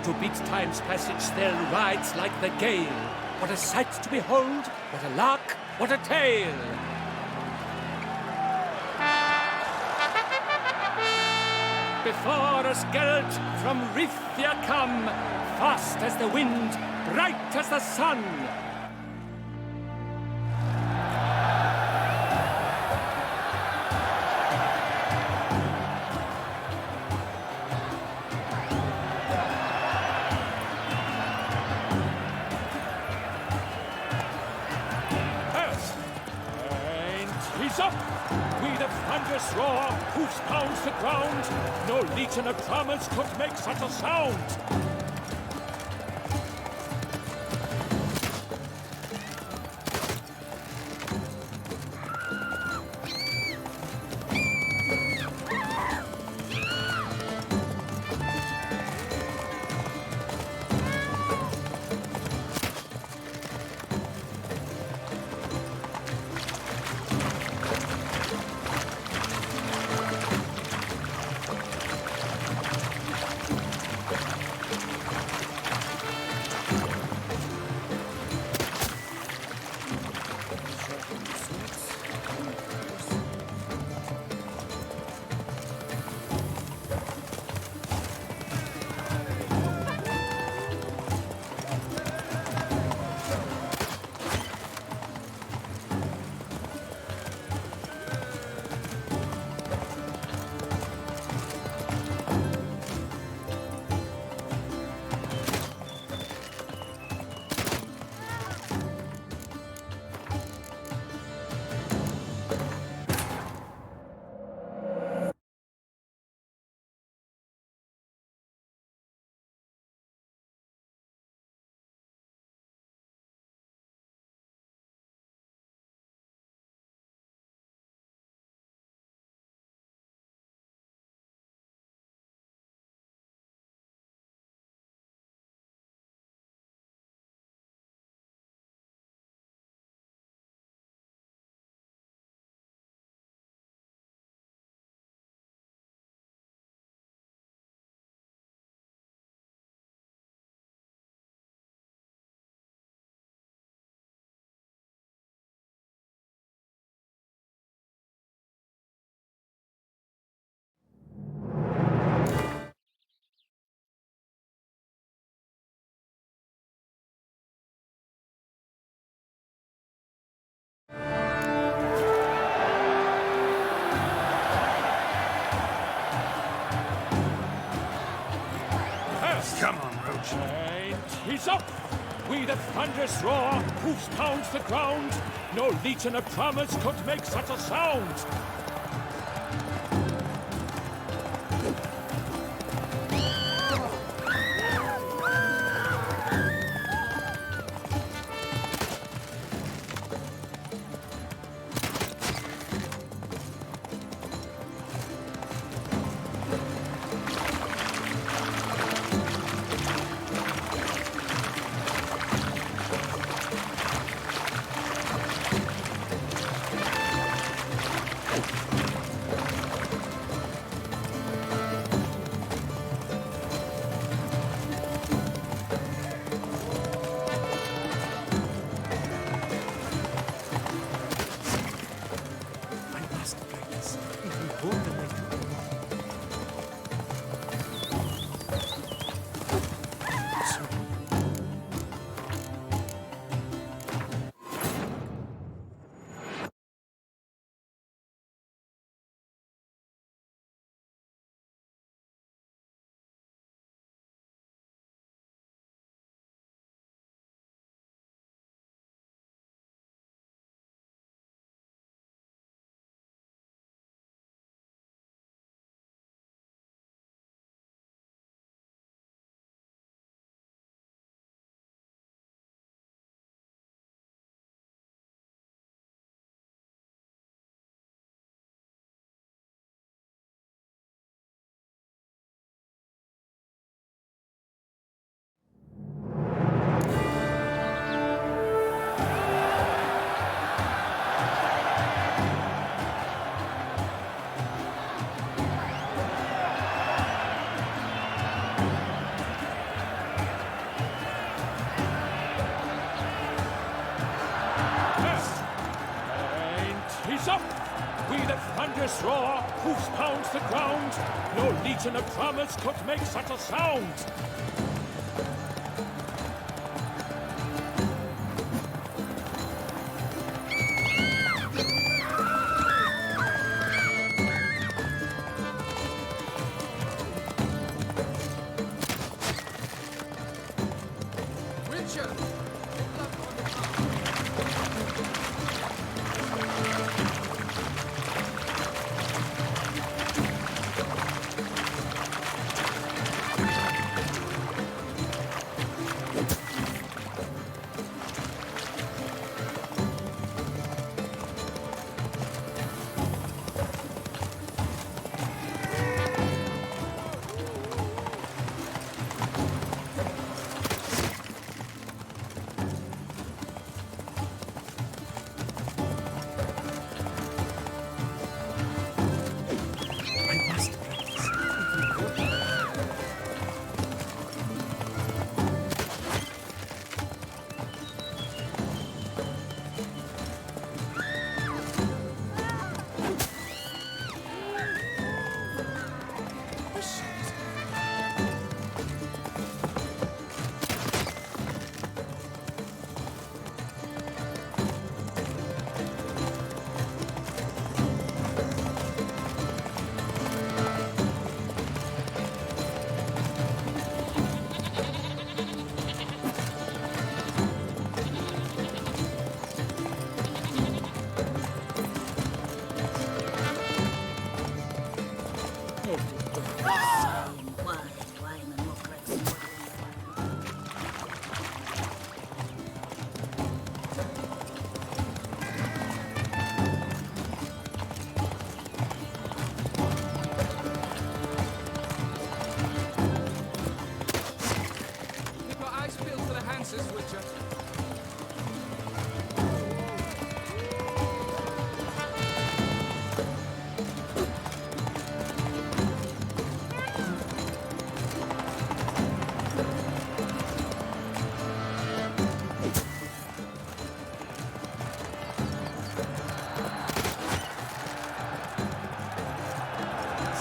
To beat time's passage they'll ride like the gale. What a sight to behold, what a lark, what a tale! Before us Geralt from Rithia come, fast as the wind, bright as the sun. Up! We the thunderous roar, hoofs pounds the ground. No legion of drummers could make such a sound. And he's up! With a thunderous roar, hoofs pounds the ground. No legion of drummers could make such a sound. He's up! With a thunderous roar, hoofs pounds the ground. No legion of drummers could make such a sound. Richard!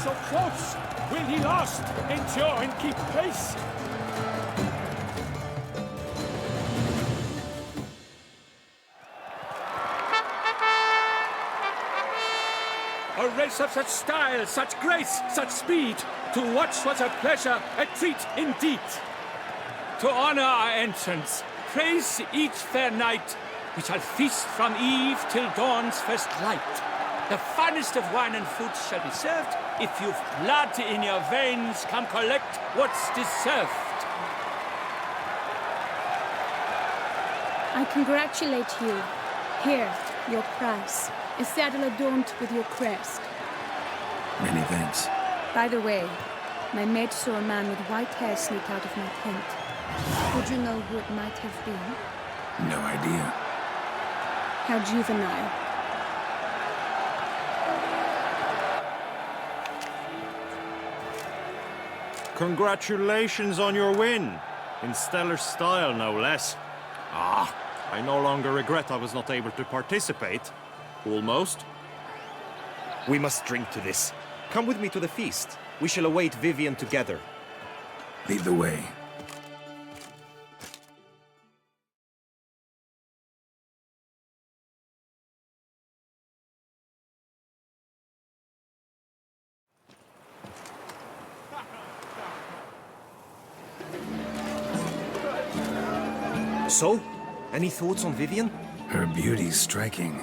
So close! Will he last? Endure and keep pace? A race of such style, such grace, such speed. To watch was a pleasure, a treat indeed. to honor our entrance, praise each fair knight. We shall feast from eve till dawn's first light. The finest of wine and food shall be served. If you've blood in your veins, come collect what's deserved. I congratulate you. Here, your price. A saddle adorned with your crest. Many thanks. By the way, my maid saw a man with white hair sneak out of my tent. Would you know who it might have been? No idea. How juvenile. Congratulations on your win. In stellar style, no less. Ah, I no longer regret I was not able to participate. Almost. We must drink to this. Come with me to the feast. We shall await Vivian together. Lead the way. So, any thoughts on Vivian? Her beauty's striking.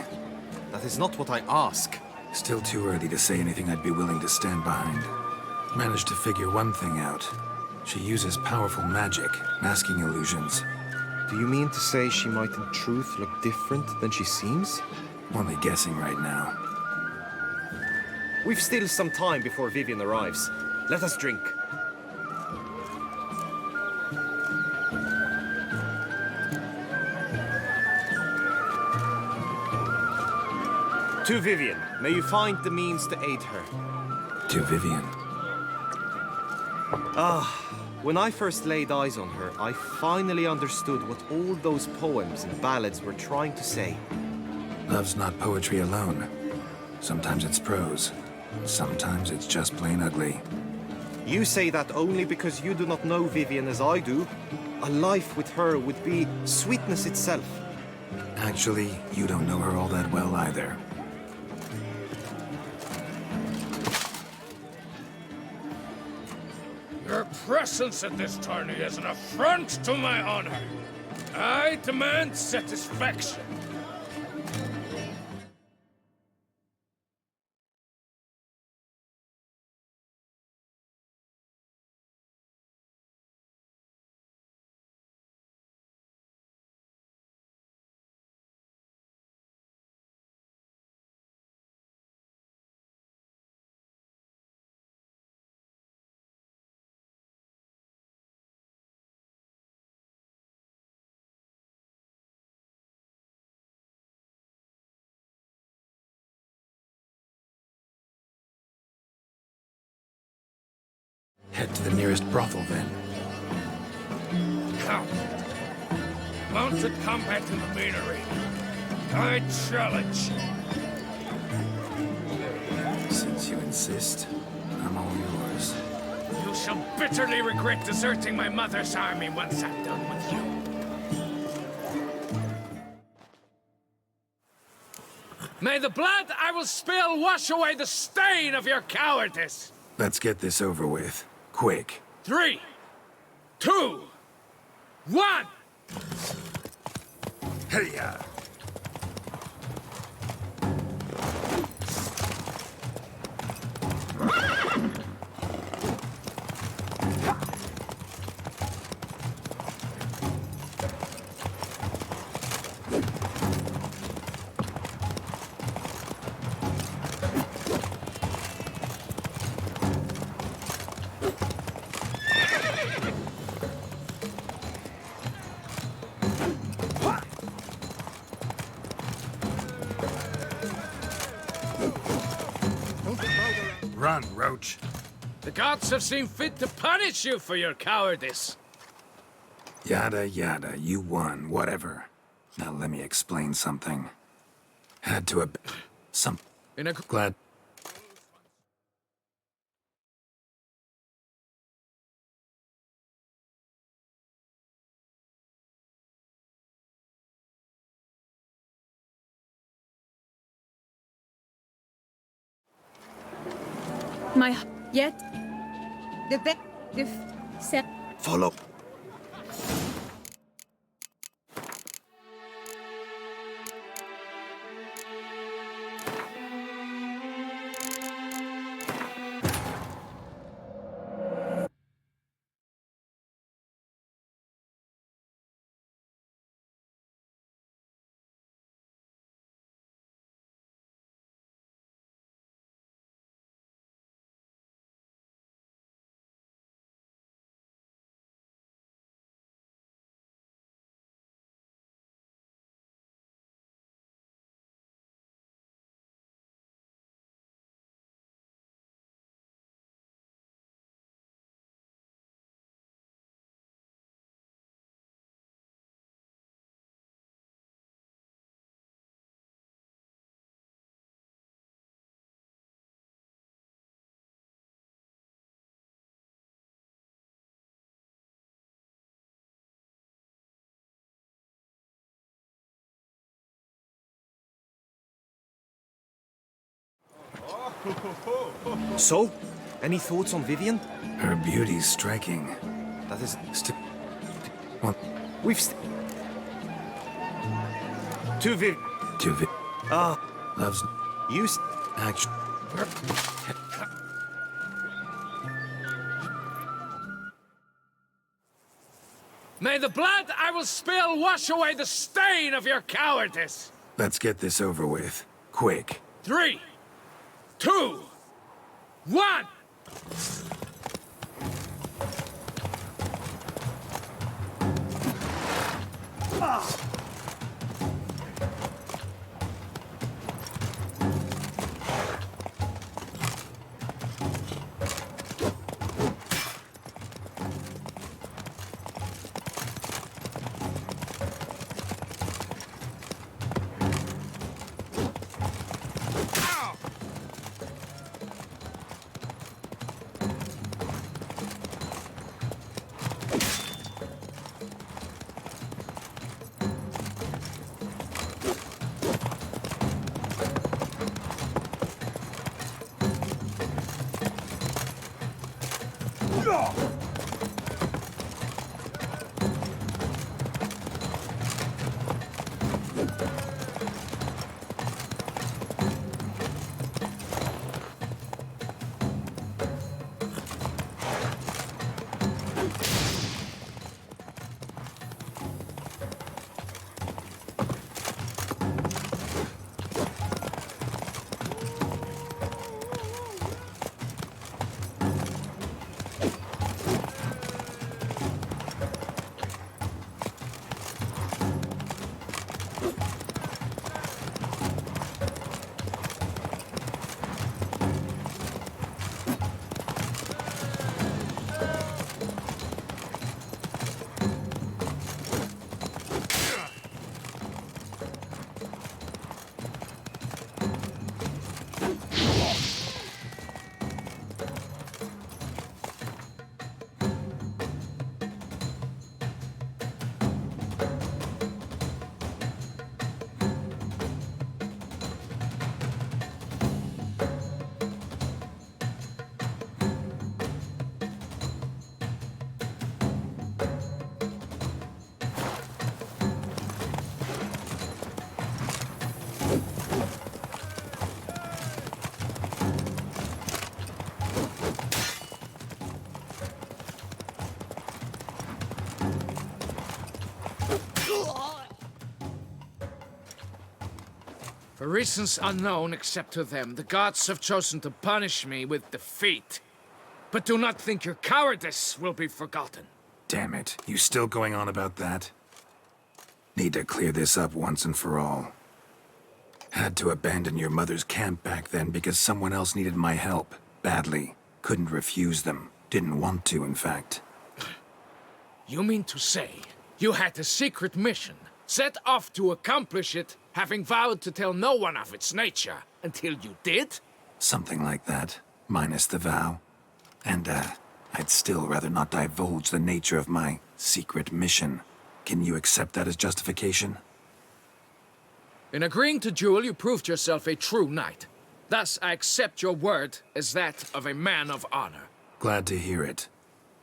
That is not what I ask. Still too early to say anything I'd be willing to stand behind. Managed to figure one thing out. She uses powerful magic, masking illusions. Do you mean to say she might in truth look different than she seems? Only guessing right now. We've still some time before Vivian arrives. Let us drink. To Vivian, may you find the means to aid her. To Vivian. When I first laid eyes on her, I finally understood what all those poems and ballads were trying to say. Love's not poetry alone. Sometimes it's prose. Sometimes it's just plain ugly. You say that only because you do not know Vivian as I do. A life with her would be sweetness itself. Actually, you don't know her all that well either. Your presence at this tourney is an affront to my honor. I demand satisfaction. Head to the nearest brothel, then. Come. Mounted combat in the main arena. I challenge you. Since you insist, I'm all yours. You shall bitterly regret deserting my mother's army once I'm done with you. May the blood I will spill wash away the stain of your cowardice! Let's get this over with. Quick. 3, 2, 1! Hey-ya! Run, Roach. The gods have seen fit to punish you for your cowardice. Yada yada, you won, whatever. Now let me explain something. Had to have some... Glad... Yet the set. Follow. So, any thoughts on Vivian? Her beauty's striking. That is... What? We've... To Viv... Loves... Use... Action. May the blood I will spill wash away the stain of your cowardice! Let's get this over with. Quick. 3, 2, 1! For reasons unknown except to them, the gods have chosen to punish me with defeat. But do not think your cowardice will be forgotten. Damn it. You still going on about that? Need to clear this up once and for all. Had to abandon your mother's camp back then because someone else needed my help. Badly. Couldn't refuse them. Didn't want to, in fact. You mean to say you had a secret mission, set off to accomplish it, having vowed to tell no one of its nature, until you did? Something like that. Minus the vow. And, I'd still rather not divulge the nature of my secret mission. Can you accept that as justification? In agreeing to duel, you proved yourself a true knight. Thus, I accept your word as that of a man of honor. Glad to hear it.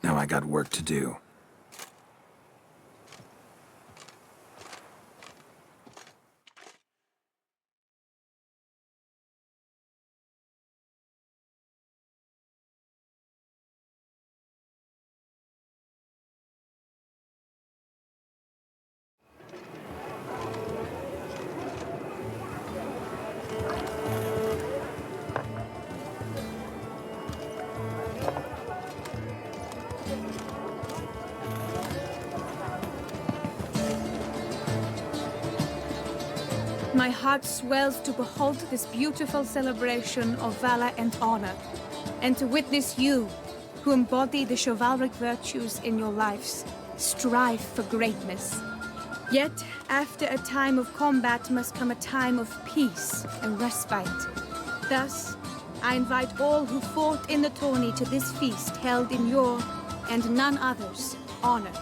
Now I got work to do. My heart swells to behold this beautiful celebration of valor and honor, and to witness you, who embody the chivalric virtues in your lives, strive for greatness. Yet, after a time of combat must come a time of peace and respite. Thus, I invite all who fought in the tourney to this feast held in your, and none other's, honor.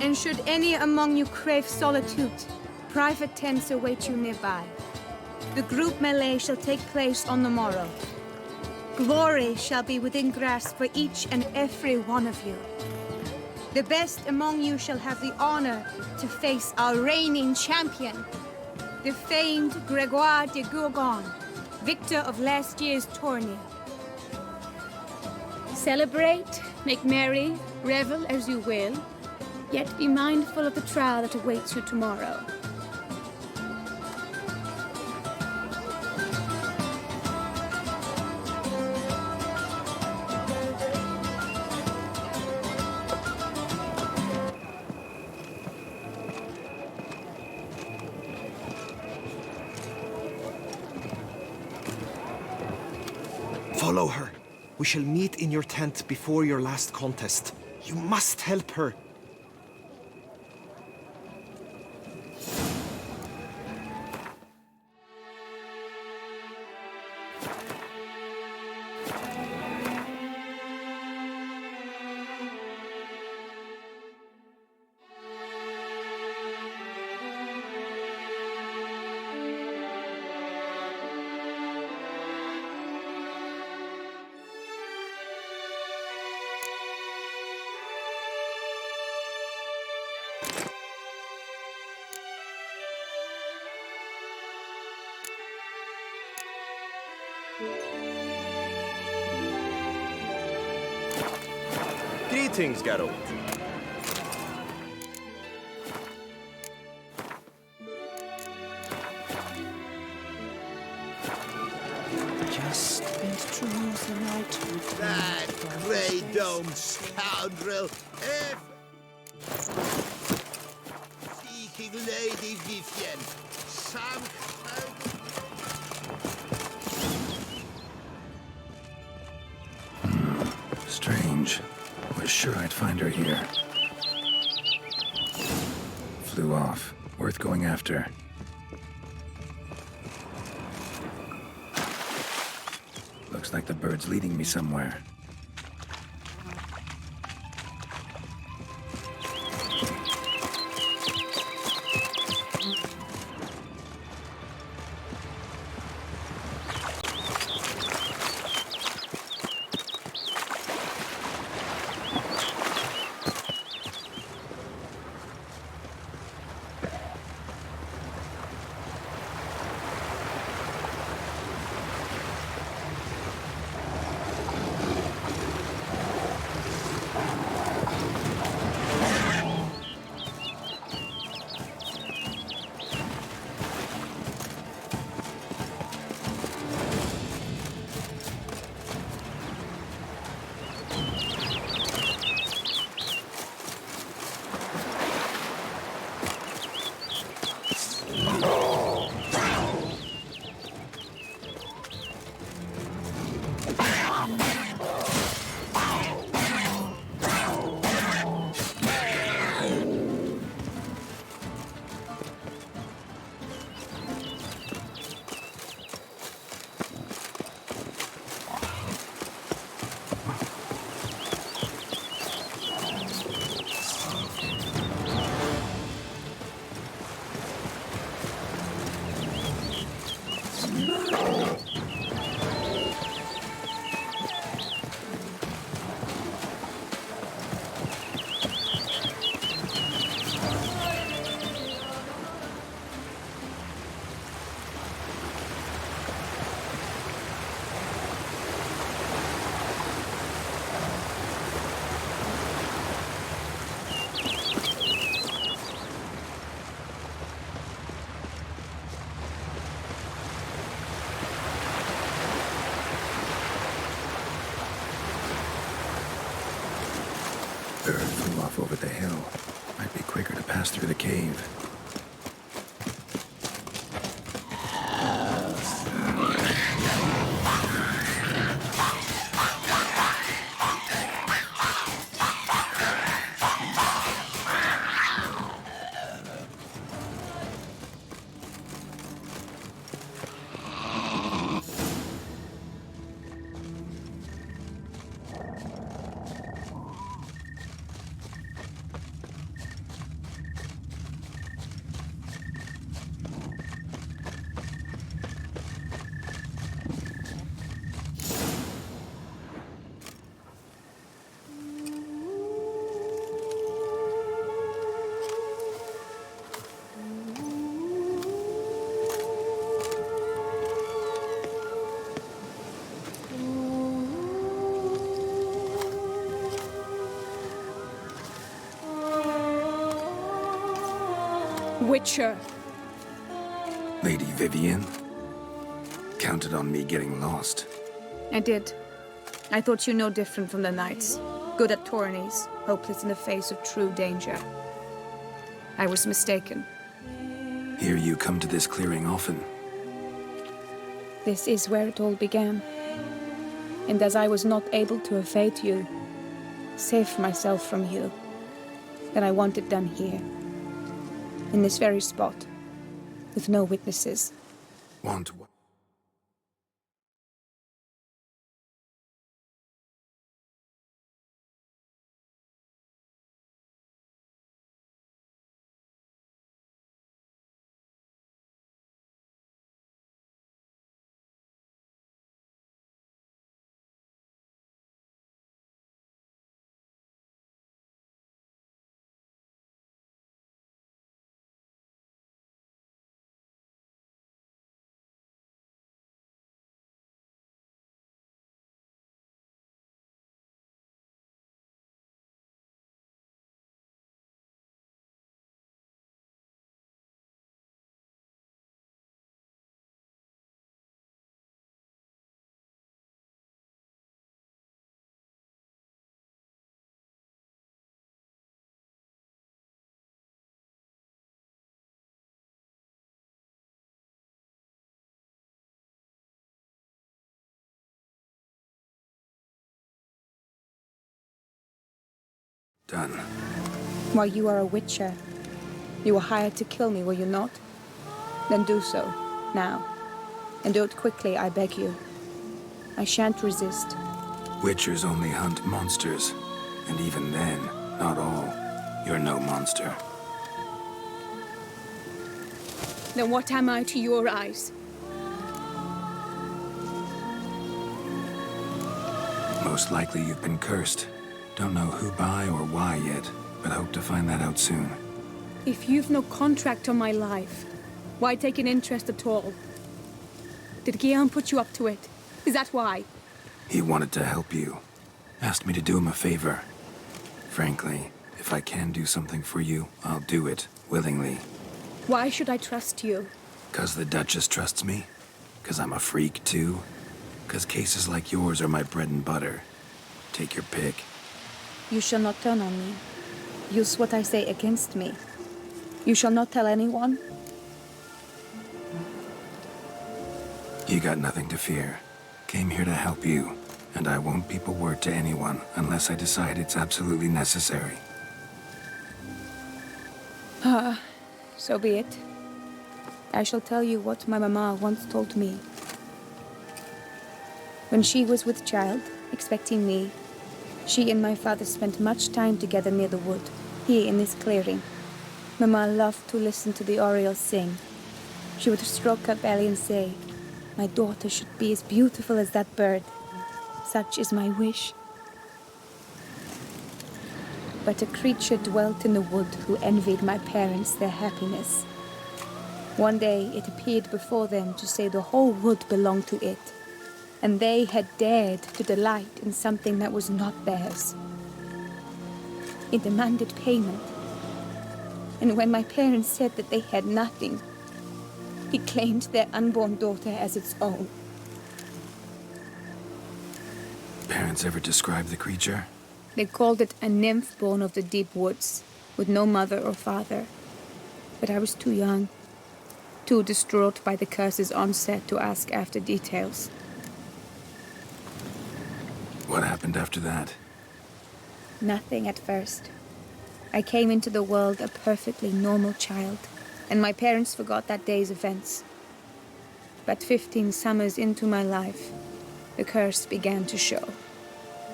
And should any among you crave solitude, private tents await you nearby. The group melee shall take place on the morrow. Glory shall be within grasp for each and every one of you. The best among you shall have the honor to face our reigning champion, the famed Gregoire de Gourgon, victor of last year's tourney. Celebrate, make merry, revel as you will, yet be mindful of the trial that awaits you tomorrow. Follow her. We shall meet in your tent before your last contest. You must help her. Greetings, Geralt. Just and true the night. That grey-domed scoundrel! Seeking Lady Vivienne. Some... Strange. Was sure I'd find her here. Flew off. Worth going after. Looks like the bird's leading me somewhere. Bird flew off over the hill. Might be quicker to pass through the cave. Witcher. Lady Vivian? Counted on me getting lost. I did. I thought you no different from the knights. Good at tourneys, hopeless in the face of true danger. I was mistaken. Hear you come to this clearing often. This is where it all began. And as I was not able to evade you, save myself from you, then I want it done here. In this very spot. With no witnesses. Want what? Done. While you are a witcher, you were hired to kill me, were you not? Then do so, now. And do it quickly, I beg you. I shan't resist. Witchers only hunt monsters. And even then, not all. You're no monster. Then what am I to your eyes? Most likely you've been cursed. Don't know who by or why yet, but hope to find that out soon. If you've no contract on my life, why take an interest at all? Did Guillaume put you up to it? Is that why? He wanted to help you. Asked me to do him a favor. Frankly, if I can do something for you, I'll do it, willingly. Why should I trust you? 'Cause the Duchess trusts me? 'Cause I'm a freak, too? 'Cause cases like yours are my bread and butter. Take your pick. You shall not turn on me. Use what I say against me. You shall not tell anyone? You got nothing to fear. Came here to help you, and I won't peep a word to anyone unless I decide it's absolutely necessary. So be it. I shall tell you what my mama once told me. When she was with child, expecting me, she and my father spent much time together near the wood, here in this clearing. Mama loved to listen to the orioles sing. She would stroke her belly and say, "My daughter should be as beautiful as that bird. Such is my wish." But a creature dwelt in the wood who envied my parents their happiness. One day it appeared before them to say the whole wood belonged to it, and they had dared to delight in something that was not theirs. It demanded payment, and when my parents said that they had nothing, it claimed their unborn daughter as its own. Parents ever describe the creature? They called it a nymph born of the deep woods, with no mother or father. But I was too young, too distraught by the curse's onset to ask after details. What happened after that? Nothing at first. I came into the world a perfectly normal child, and my parents forgot that day's events. But 15 summers into my life, the curse began to show.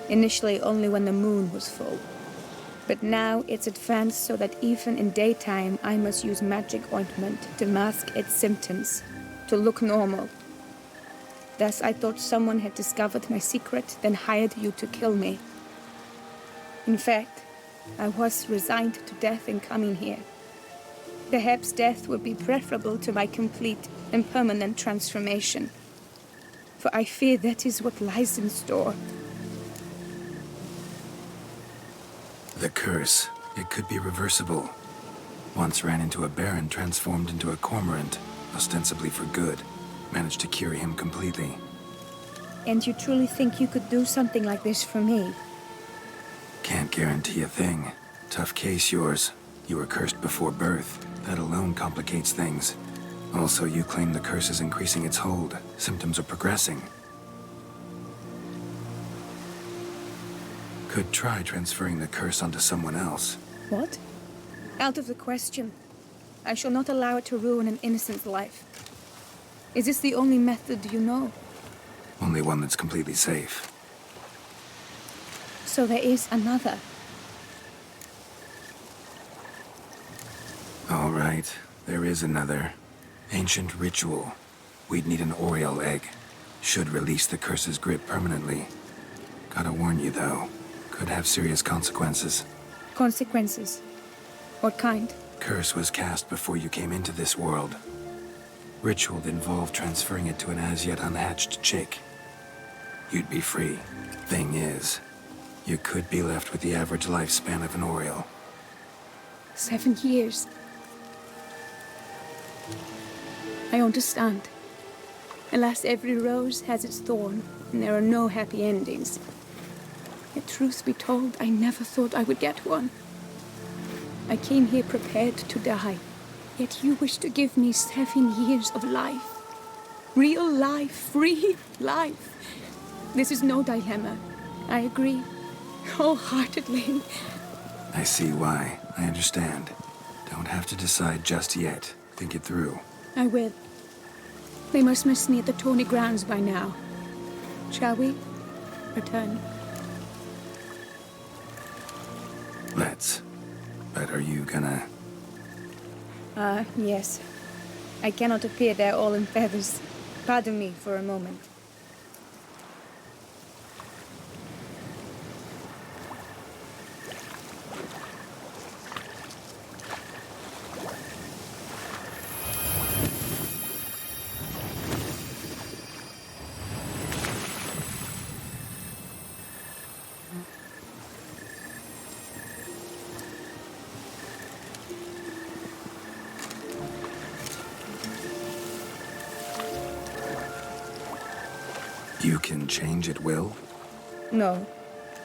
Initially only when the moon was full. But now it's advanced so that even in daytime I must use magic ointment to mask its symptoms, to look normal. Thus I thought someone had discovered my secret, then hired you to kill me. In fact, I was resigned to death in coming here. Perhaps death would be preferable to my complete and permanent transformation. For I fear that is what lies in store. The curse. It could be reversible. Once ran into a baron transformed into a cormorant, ostensibly for good. Managed to cure him completely. And you truly think you could do something like this for me? Can't guarantee a thing. Tough case, yours. You were cursed before birth. That alone complicates things. Also, you claim the curse is increasing its hold. Symptoms are progressing. Could try transferring the curse onto someone else. What? Out of the question. I shall not allow it to ruin an innocent's life. Is this the only method you know? Only one that's completely safe. So there is another. All right, there is another. Ancient ritual. We'd need an Oriole egg. Should release the curse's grip permanently. Gotta warn you, though. Could have serious consequences. Consequences? What kind? Curse was cast before you came into this world. Ritual involved transferring it to an as-yet unhatched chick. You'd be free. Thing is, you could be left with the average lifespan of an Oriole. 7 years. I understand. Alas, every rose has its thorn, and there are no happy endings. Yet, truth be told, I never thought I would get one. I came here prepared to die, yet you wish to give me 7 years of life. Real life, free life. This is no dilemma. I agree, wholeheartedly. I see why. I understand. Don't have to decide just yet. Think it through. I will. They must miss me at the Tawny grounds by now. Shall we return? Let's. But are you gonna... Yes. I cannot appear there all in feathers. Pardon me for a moment. You can change at will? No,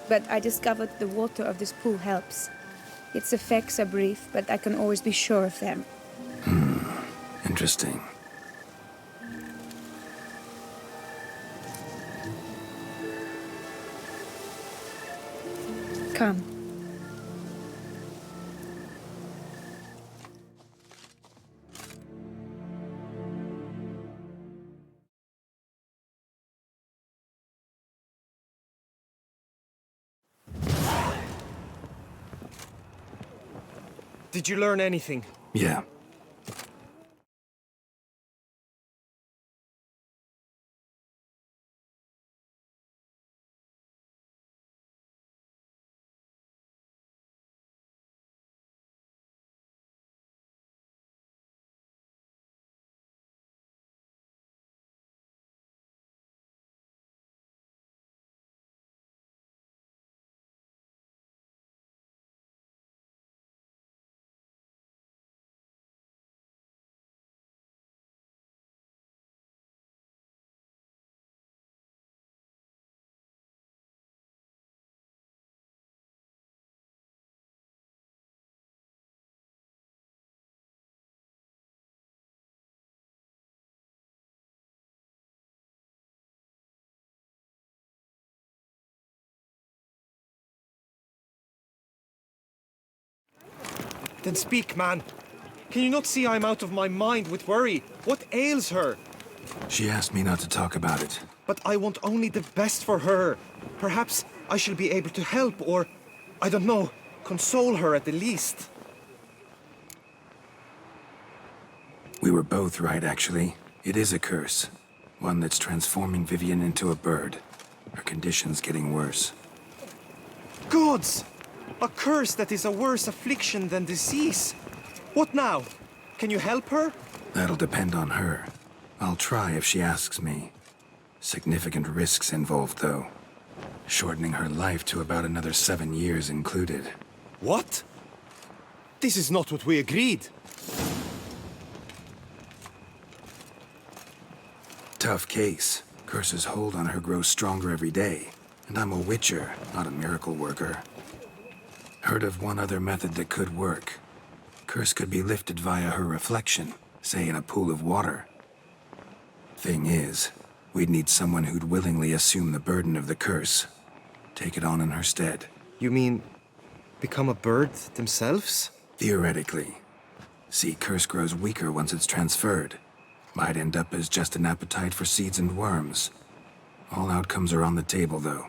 but I discovered the water of this pool helps. Its effects are brief, but I can always be sure of them. Interesting. Come. Did you learn anything? Yeah. Then speak, man. Can you not see I'm out of my mind with worry? What ails her? She asked me not to talk about it. But I want only the best for her. Perhaps I shall be able to help or, I don't know, console her at the least. We were both right, actually. It is a curse. One that's transforming Vivian into a bird. Her condition's getting worse. Gods! A curse that is a worse affliction than disease. What now? Can you help her? That'll depend on her. I'll try if she asks me. Significant risks involved, though. Shortening her life to about another 7 years included. What? This is not what we agreed. Tough case. Curse's hold on her grows stronger every day. And I'm a witcher, not a miracle worker. Heard of one other method that could work. Curse could be lifted via her reflection, say in a pool of water. Thing is, we'd need someone who'd willingly assume the burden of the curse. Take it on in her stead. You mean become a bird themselves? Theoretically. See, curse grows weaker once it's transferred. Might end up as just an appetite for seeds and worms. All outcomes are on the table, though.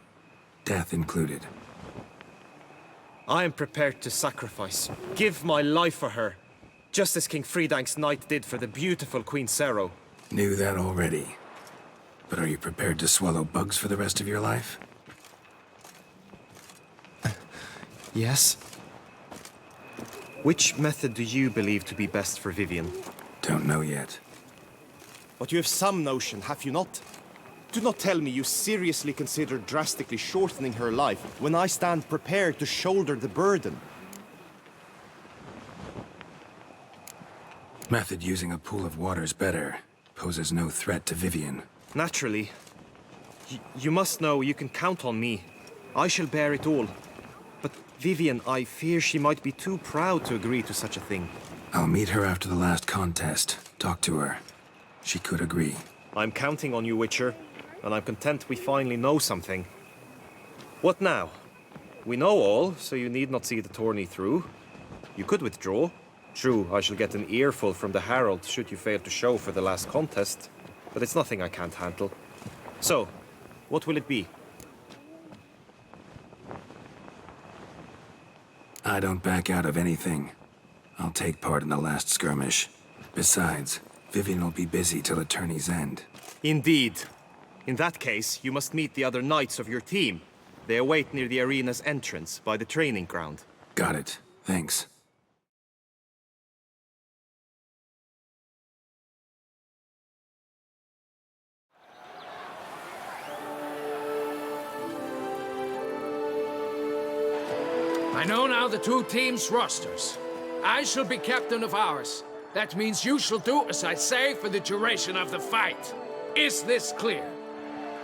Death included. I am prepared to sacrifice. Give my life for her. Just as King Fridank's knight did for the beautiful Queen Sero. Knew that already. But are you prepared to swallow bugs for the rest of your life? Yes. Which method do you believe to be best for Vivian? Don't know yet. But you have some notion, have you not? Do not tell me you seriously consider drastically shortening her life when I stand prepared to shoulder the burden. Method using a pool of water's better. Poses no threat to Vivian. Naturally. You must know you can count on me. I shall bear it all. But Vivian, I fear she might be too proud to agree to such a thing. I'll meet her after the last contest. Talk to her. She could agree. I'm counting on you, Witcher. And I'm content we finally know something. What now? We know all, so you need not see the tourney through. You could withdraw. True, I shall get an earful from the Herald should you fail to show for the last contest. But it's nothing I can't handle. So, what will it be? I don't back out of anything. I'll take part in the last skirmish. Besides, Vivian will be busy till the tourney's end. Indeed. In that case, you must meet the other knights of your team. They await near the arena's entrance, by the training ground. Got it. Thanks. I know now the two teams' rosters. I shall be captain of ours. That means you shall do as I say for the duration of the fight. Is this clear?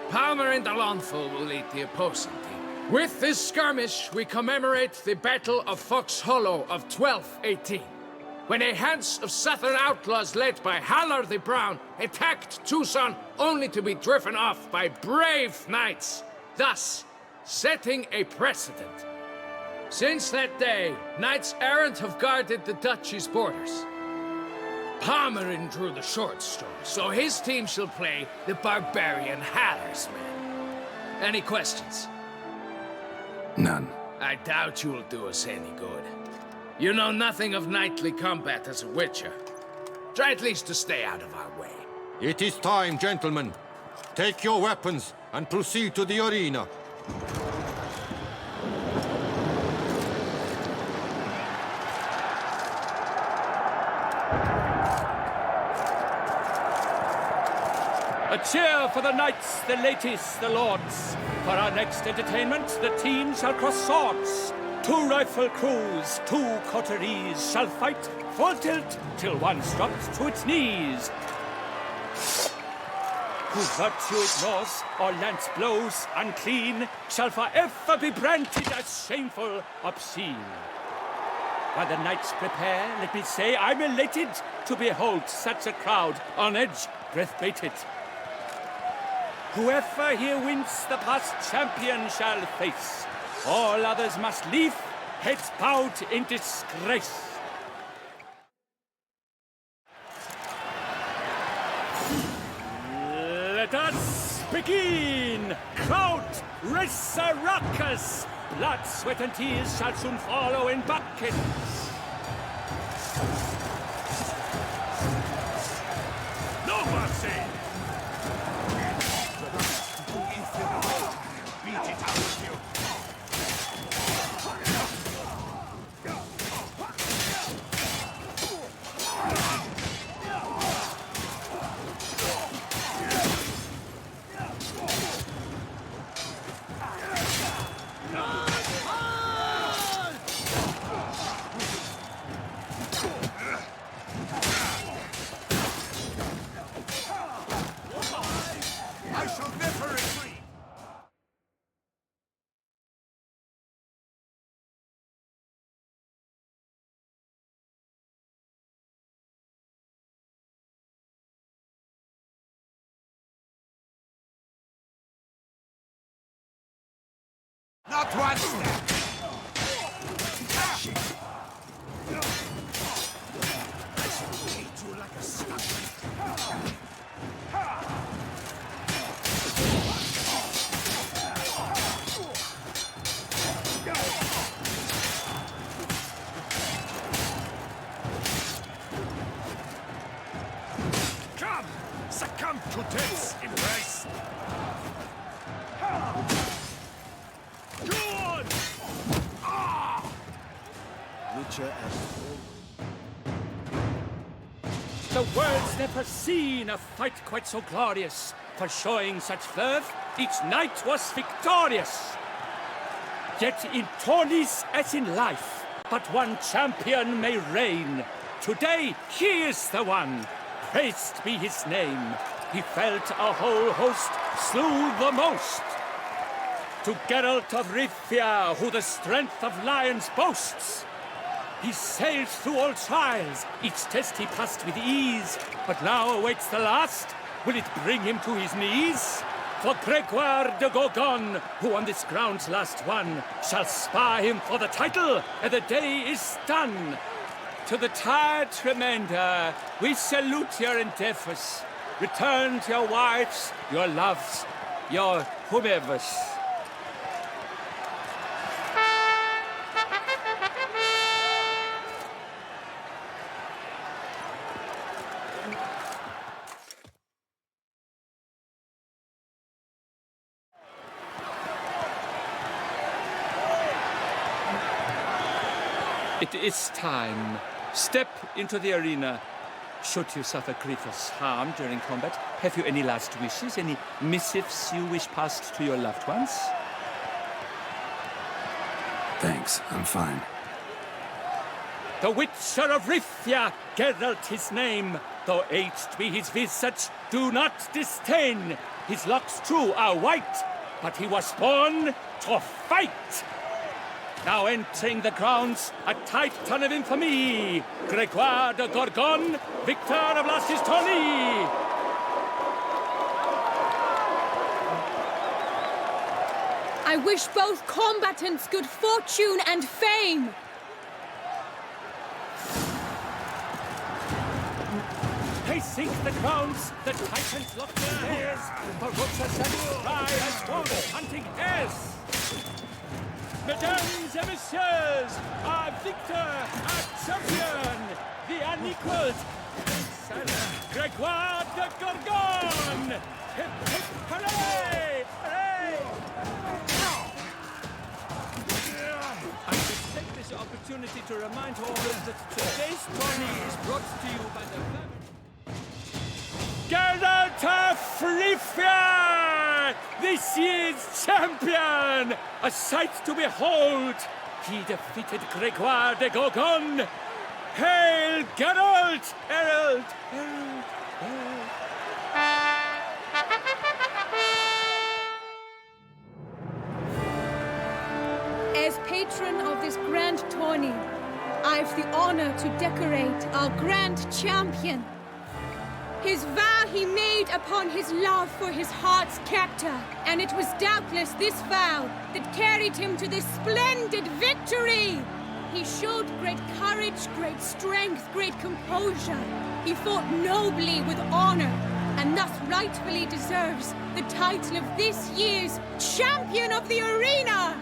Palmer and Alonso will lead the opposing team. With this skirmish, we commemorate the Battle of Fox Hollow of 1218, when a Hans of Southern outlaws led by Halar the Brown attacked Tucson only to be driven off by brave knights, thus setting a precedent. Since that day, knights errant have guarded the duchy's borders. Palmerin drew the short straw, so his team shall play the barbarian Haller's men. Any questions? None. I doubt you will do us any good. You know nothing of knightly combat as a witcher. Try at least to stay out of our way. It is time, gentlemen. Take your weapons and proceed to the arena. A cheer for the knights, the ladies, the lords. For our next entertainment, the teams shall cross swords. 2 rifle crews, 2 coteries shall fight full tilt till one drops to its knees. Who virtue ignores or lance blows unclean shall forever be branded as shameful, obscene. While the knights prepare, let me say I'm elated to behold such a crowd on edge, breath-baited. Whoever here wins the past champion shall face. All others must leave, heads bowed in disgrace. Let us begin! Crowd, race a ruckus! Blood, sweat, and tears shall soon follow in buckets. No mercy! Beat it out of you! Not one step! I should treat you like a son. Come! Succumb to death's embrace! Good! Witcher and The world's never seen a fight quite so glorious. For showing such verve, each knight was victorious. Yet in tourneys as in life, but one champion may reign. Today he is the one. Praised be his name. He felt a whole host, slew the most. To Geralt of Rivia, who the strength of lions boasts. He sailed through all trials, each test he passed with ease. But now awaits the last. Will it bring him to his knees? For Gregoire de Gorgon, who on this ground's last won, shall spar him for the title, and the day is done. To the tired remainder, we salute your endeavors. Return to your wives, your loves, your whomevers. It is time. Step into the arena. Should you suffer grievous harm during combat, have you any last wishes, any missives you wish passed to your loved ones? Thanks, I'm fine. The Witcher of Rivia, Geralt his name. Though aged be his visage, do not disdain. His locks true are white, but he was born to fight. Now entering the grounds, a titan of infamy, Gregoire de Gorgon, victor of last his tourney. I wish both combatants good fortune and fame. They sink the grounds, the titans lock their hairs, ferocious and spry as wolves hunting hares. Mesdames et messieurs, our victor, our champion, the unequaled, Gregoire de Gorgon! Hip, hip, hooray! Hooray! I should take this opportunity to remind all that today's tourney is brought to you by the family. Geralt of Rivia, this year's champion! A sight to behold! He defeated Gregoire de Gorgon! Hail Geralt! Herald! Herald! Herald! As patron of this grand tourney, I've the honor to decorate our grand champion. His vow he made upon his love for his heart's captor, and it was doubtless this vow that carried him to this splendid victory. He showed great courage, great strength, great composure. He fought nobly with honor, and thus rightfully deserves the title of this year's Champion of the Arena!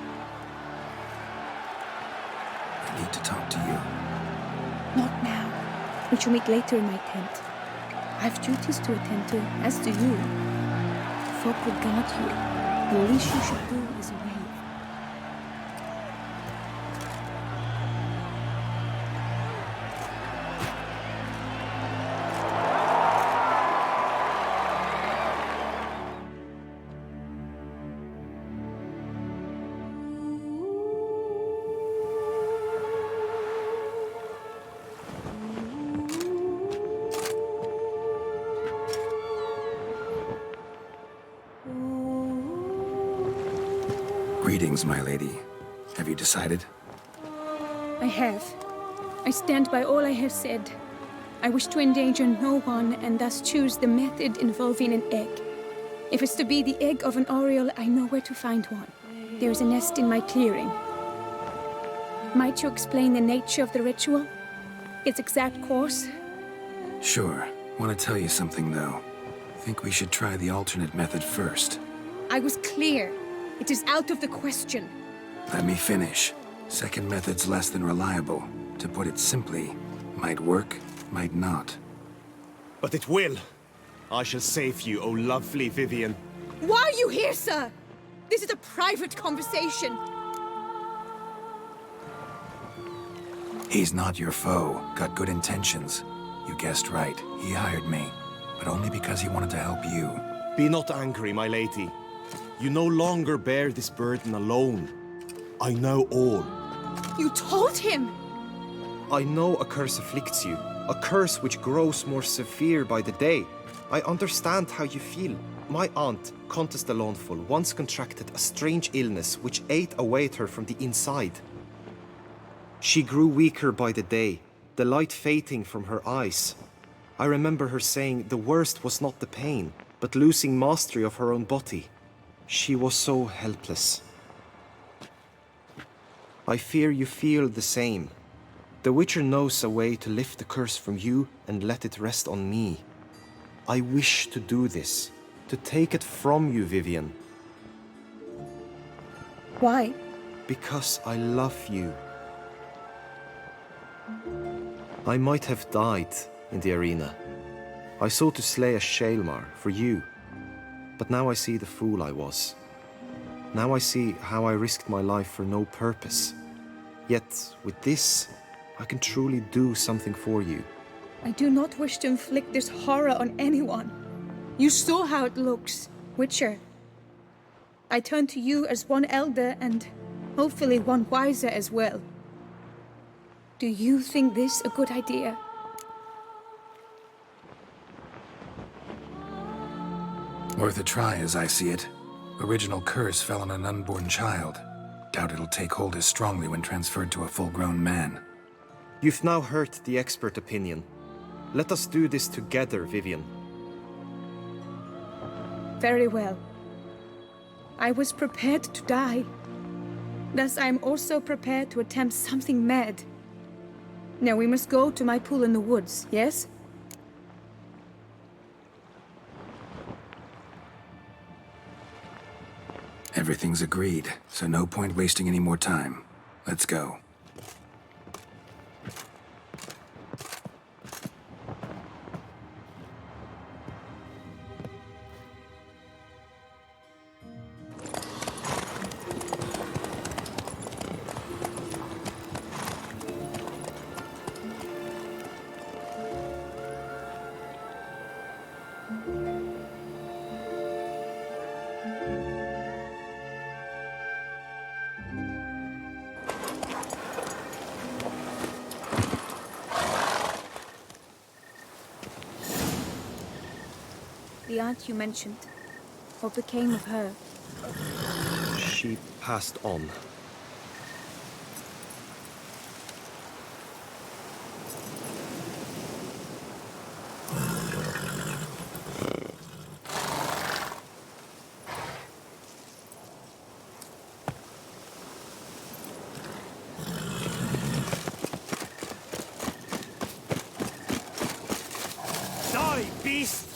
I need to talk to you. Not now. We shall meet later in my tent. I have duties to attend to, as do you. Folk will guard you. The least you should do is wait. Greetings, my lady. Have you decided? I have. I stand by all I have said. I wish to endanger no one, and thus choose the method involving an egg. If it's to be the egg of an oriole, I know where to find one. There's a nest in my clearing. Might you explain the nature of the ritual? Its exact course? Sure. Want to tell you something, though. Think we should try the alternate method first. I was clear. It is out of the question. Let me finish. Second method's less than reliable. To put it simply, might work, might not. But it will. I shall save you, O lovely Vivian. Why are you here, sir? This is a private conversation. He's not your foe. Got good intentions. You guessed right. He hired me. But only because he wanted to help you. Be not angry, my lady. You no longer bear this burden alone. I know all. You told him? I know a curse afflicts you. A curse which grows more severe by the day. I understand how you feel. My aunt, Countess de Lawnful, once contracted a strange illness which ate away at her from the inside. She grew weaker by the day, the light fading from her eyes. I remember her saying the worst was not the pain, but losing mastery of her own body. She was so helpless. I fear you feel the same. The Witcher knows a way to lift the curse from you and let it rest on me. I wish to do this, to take it from you, Vivian. Why? Because I love you. I might have died in the arena. I sought to slay a Shaelmar for you. But now I see the fool I was. Now I see how I risked my life for no purpose. Yet, with this, I can truly do something for you. I do not wish to inflict this horror on anyone. You saw how it looks, Witcher. I turn to you as one elder and hopefully one wiser as well. Do you think this a good idea? Worth a try, as I see it. Original curse fell on an unborn child. Doubt it'll take hold as strongly when transferred to a full-grown man. You've now heard the expert opinion. Let us do this together, Vivian. Very well. I was prepared to die. Thus I am also prepared to attempt something mad. Now we must go to my pool in the woods, yes? Everything's agreed, so no point wasting any more time. Let's go. The aunt you mentioned. What became of her? She passed on. Die, beast!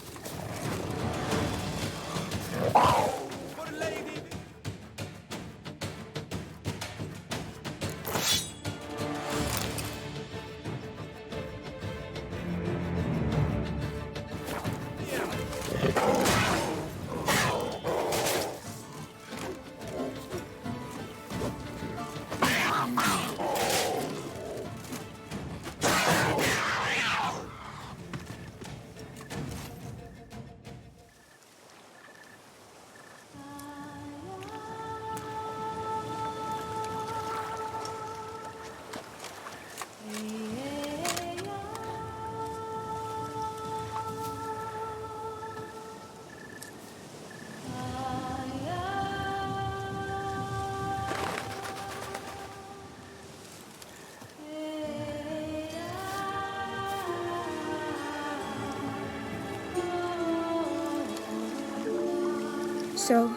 So,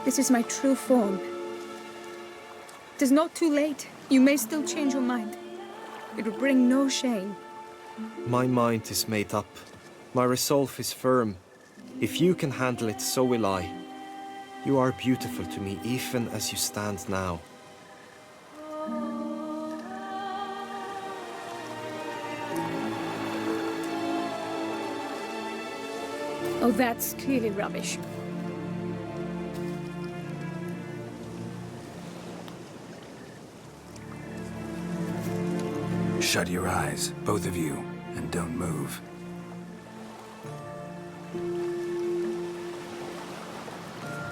This is my true form. It is not too late. You may still change your mind. It will bring no shame. My mind is made up. My resolve is firm. If you can handle it, so will I. You are beautiful to me, even as you stand now. Oh, that's clearly rubbish. Shut your eyes, both of you, and don't move.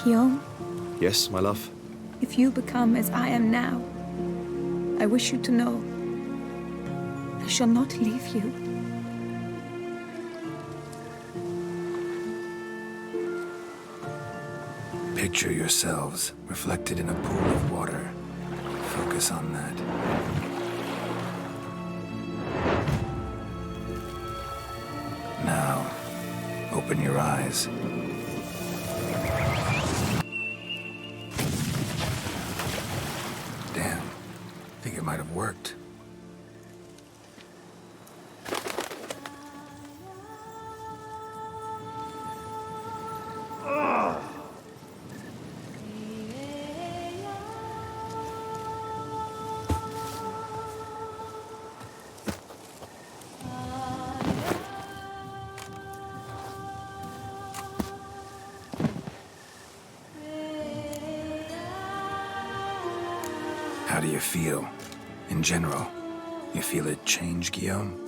Guillaume, Yes, my love? if you become as I am now, I wish you to know I shall not leave you. Picture yourselves reflected in a pool of water. Focus on that. Now, open your eyes. Damn, think it might have worked. How do you feel? In general, you feel it change, Guillaume?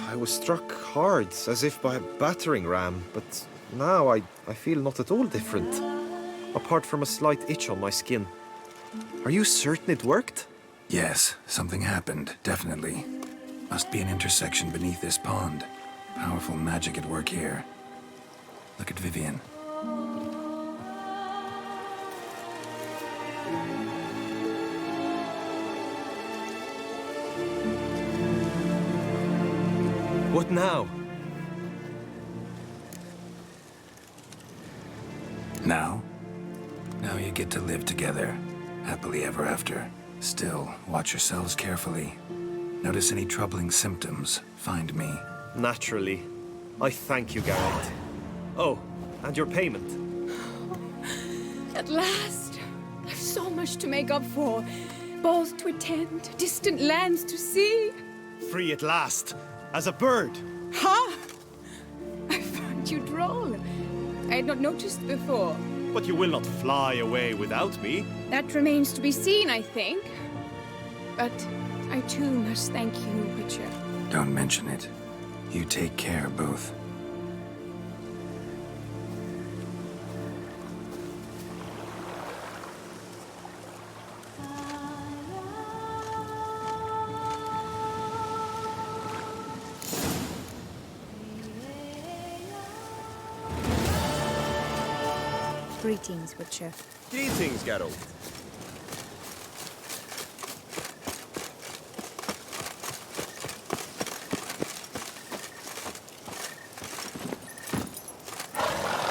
I was struck hard, as if by a battering ram, but now I feel not at all different. Apart from a slight itch on my skin. Are you certain it worked? Yes, something happened, definitely. Must be an intersection beneath this pond. Powerful magic at work here. Look at Vivian. What now? Now? Now you get to live together, happily ever after. Still, watch yourselves carefully. Notice any troubling symptoms, find me. Naturally. I thank you, Garrett. Oh, and your payment. At last! I've so much to make up for. Balls to attend, distant lands to see. Free at last, as a bird. Ha! I found you droll. I had not noticed before. But you will not fly away without me. That remains to be seen, I think. But I too must thank you, Witcher. Don't mention it. You take care, both. Greetings, Witcher. Greetings, Geralt.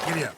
Giddy up.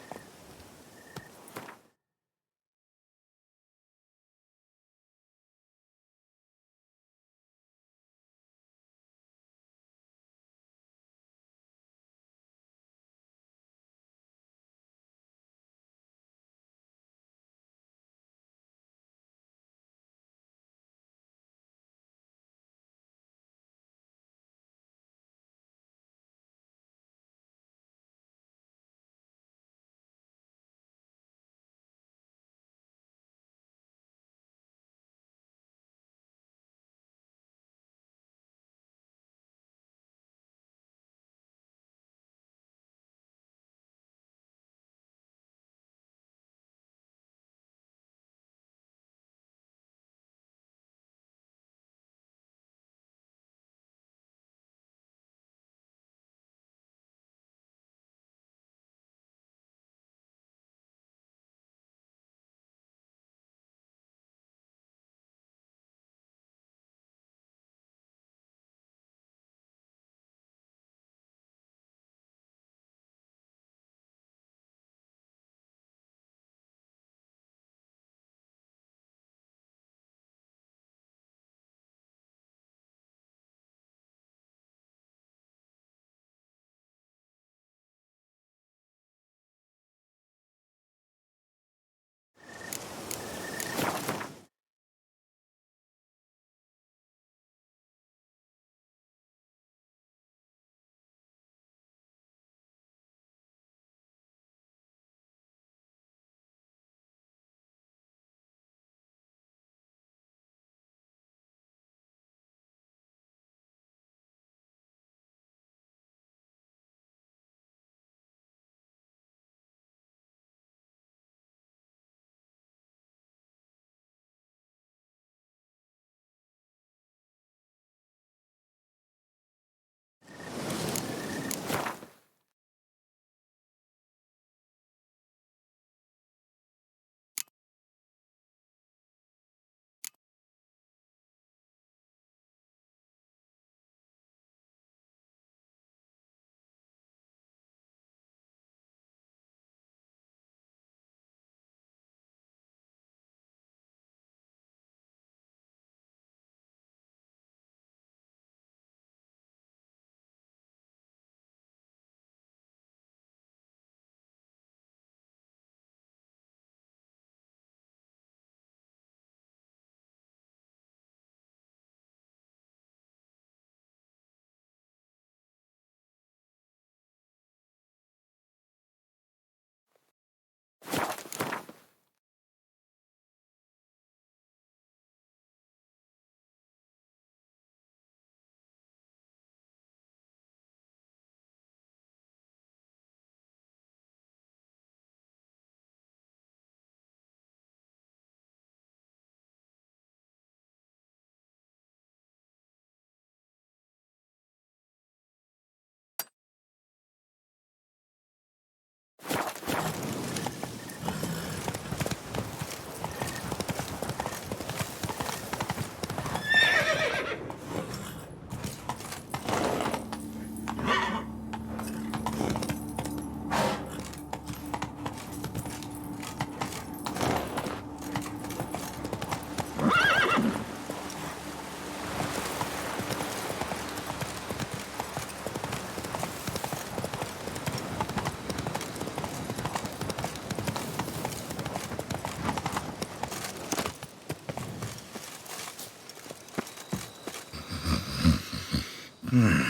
Ooh,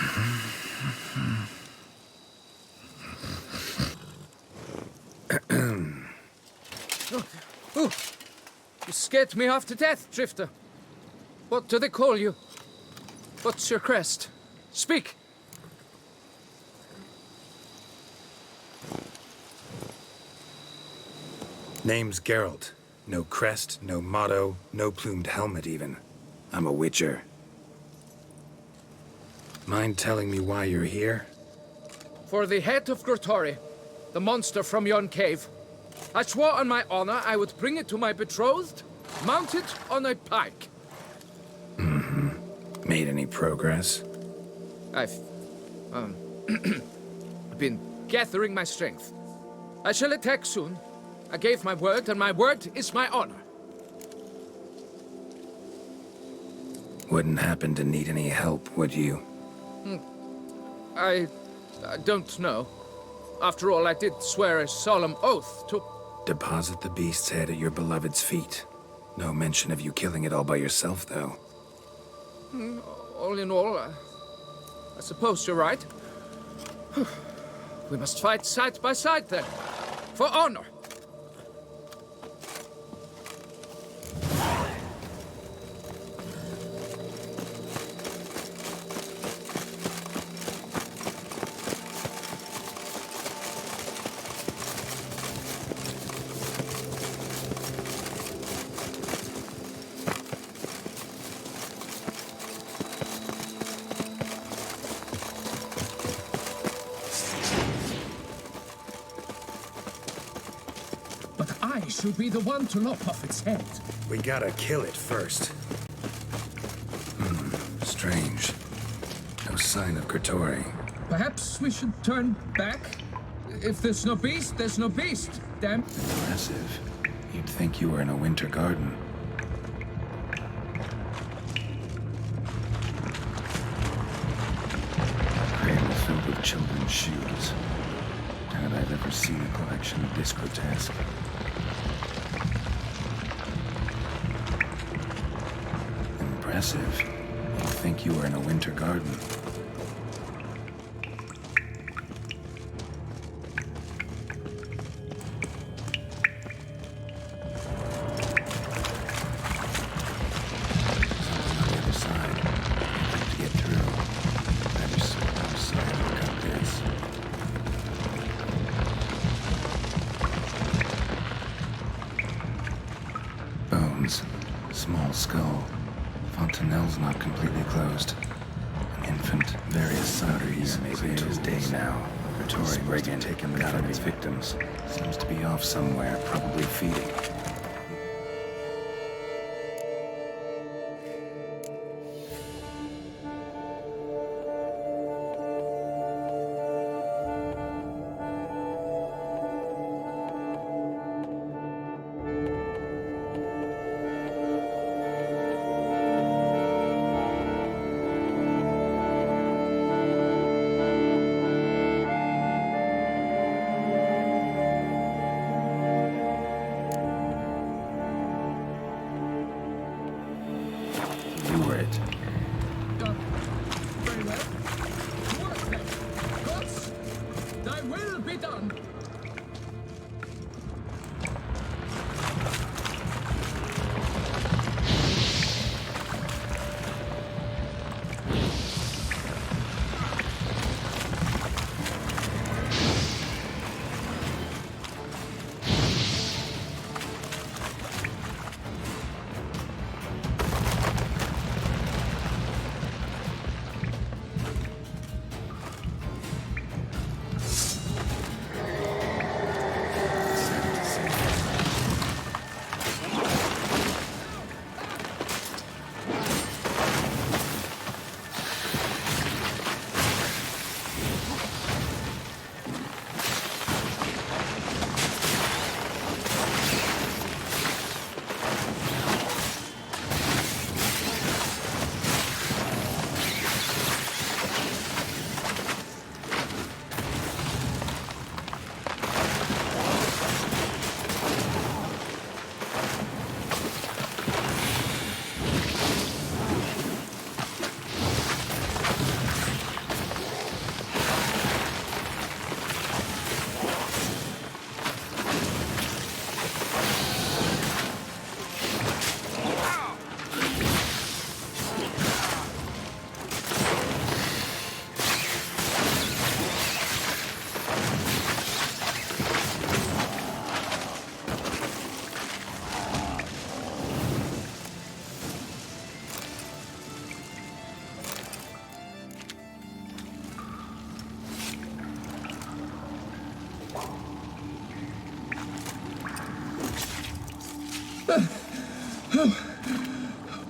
you scared me half to death, Drifter. What do they call you? What's your crest? Speak! Name's Geralt. No crest, no motto, no plumed helmet even. I'm a witcher. Mind telling me why you're here? For the head of Grottori, the monster from yon cave. I swore on my honor I would bring it to my betrothed, mounted on a pike. Mm-hmm. Made any progress? I've, been gathering my strength. I shall attack soon. I gave my word, and my word is my honor. Wouldn't happen to need any help, would you? I don't know. After all, I did swear a solemn oath to... Deposit the beast's head at your beloved's feet. No mention of you killing it all by yourself, though. All in all, I suppose you're right. We must fight side by side, then. For honor. But I should be the one to lop off its head. We gotta kill it first. Strange. No sign of Grottori. Perhaps we should turn back? If there's no beast, there's no beast. Damn. Impressive. You'd think you were in a winter garden. Cradle filled with children's shoes. Doubt I've ever seen a collection this grotesque. Impressive. You'd think you were in a winter garden. Small skull. Fontanelle's not completely closed. An infant, various arteries, maybe to his day now. Grottori must have taken them from his victims. Seems to be off somewhere, probably feeding.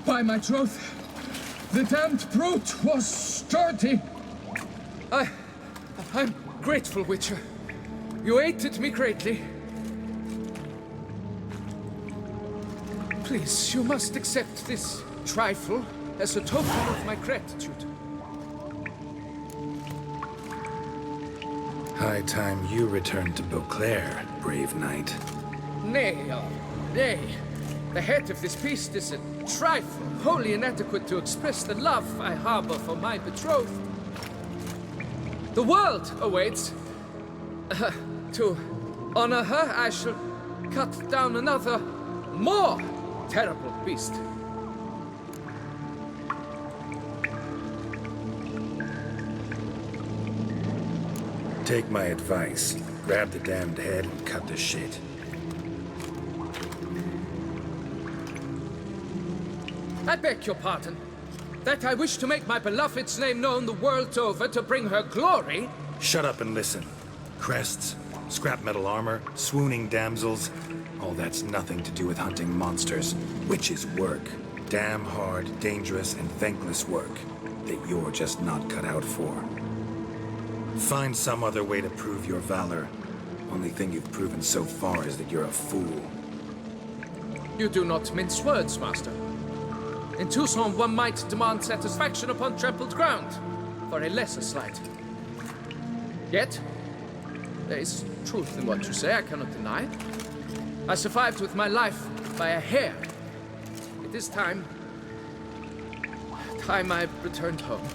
By my troth, the damned brute was sturdy. I'm grateful, Witcher. You aided me greatly. Please, you must accept this trifle as a token of my gratitude. High time you returned to Beauclair, brave knight. Nay, nay. The head of this beast is a trifle, wholly inadequate to express the love I harbor for my betrothed. The world awaits. To honor her, I shall cut down another, more terrible beast. Take my advice. Grab the damned head and cut the shit. I beg your pardon. That I wish to make my beloved's name known the world over to bring her glory? Shut up and listen. Crests, scrap metal armor, swooning damsels. All that's nothing to do with hunting monsters. Witches' work. Damn hard, dangerous, and thankless work that you're just not cut out for. Find some other way to prove your valor. Only thing you've proven so far is that you're a fool. You do not mince words, Master. In Tucson, one might demand satisfaction upon trampled ground for a lesser slight. Yet, there is truth in what you say, I cannot deny. I survived with my life by a hair. It is time I returned home.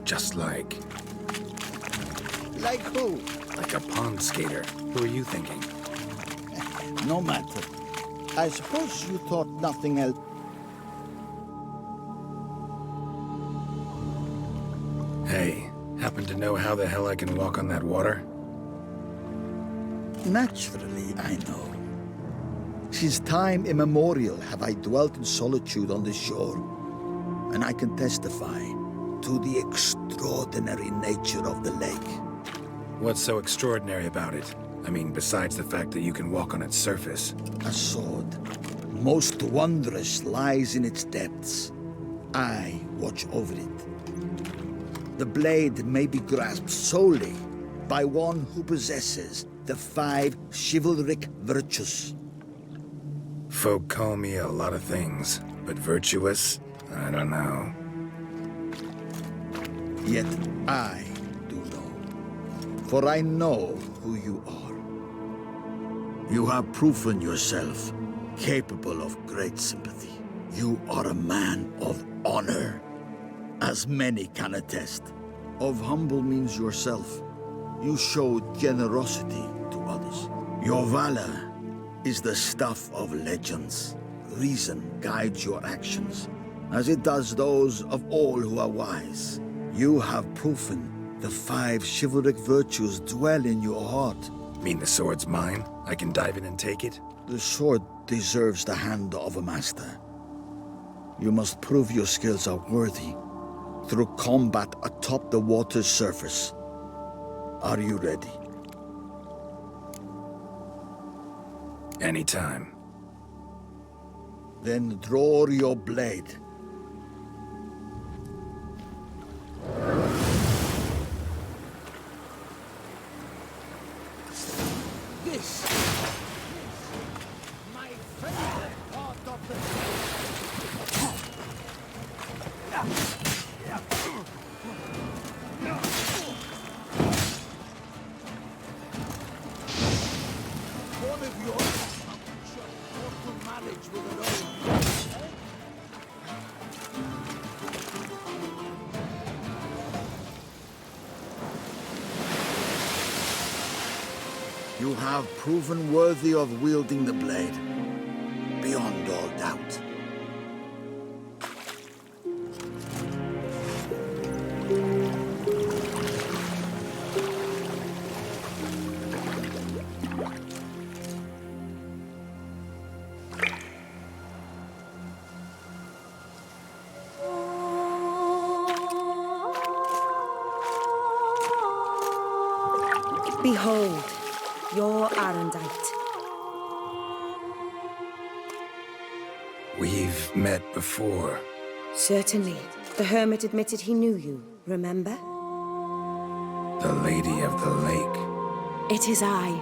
Just like... Like who? Like a pond skater. Who are you thinking? No matter. I suppose you thought nothing else. Hey, happen to know how the hell I can walk on that water? Naturally, I know. Since time immemorial have I dwelt in solitude on this shore, and I can testify to the extraordinary nature of the lake. What's so extraordinary about it? I mean, besides the fact that you can walk on its surface. A sword, most wondrous, lies in its depths. I watch over it. The blade may be grasped solely by one who possesses the 5 chivalric virtues. Folk call me a lot of things, but virtuous? I don't know. Yet I do know, for I know who you are. You have proven yourself capable of great sympathy. You are a man of honor, as many can attest. Of humble means yourself. You show generosity to others. Your valor is the stuff of legends. Reason guides your actions, as it does those of all who are wise. You have proven the 5 chivalric virtues dwell in your heart. Mean the sword's mine? I can dive in and take it? The sword deserves the hand of a master. You must prove your skills are worthy through combat atop the water's surface. Are you ready? Anytime. Then draw your blade. This! My favorite part of the... One of yours to manage with an old... You have proven worthy of wielding the blade, beyond all doubt. Behold, your Arendite. We've met before. Certainly. The hermit admitted he knew you, remember? The Lady of the Lake. It is I.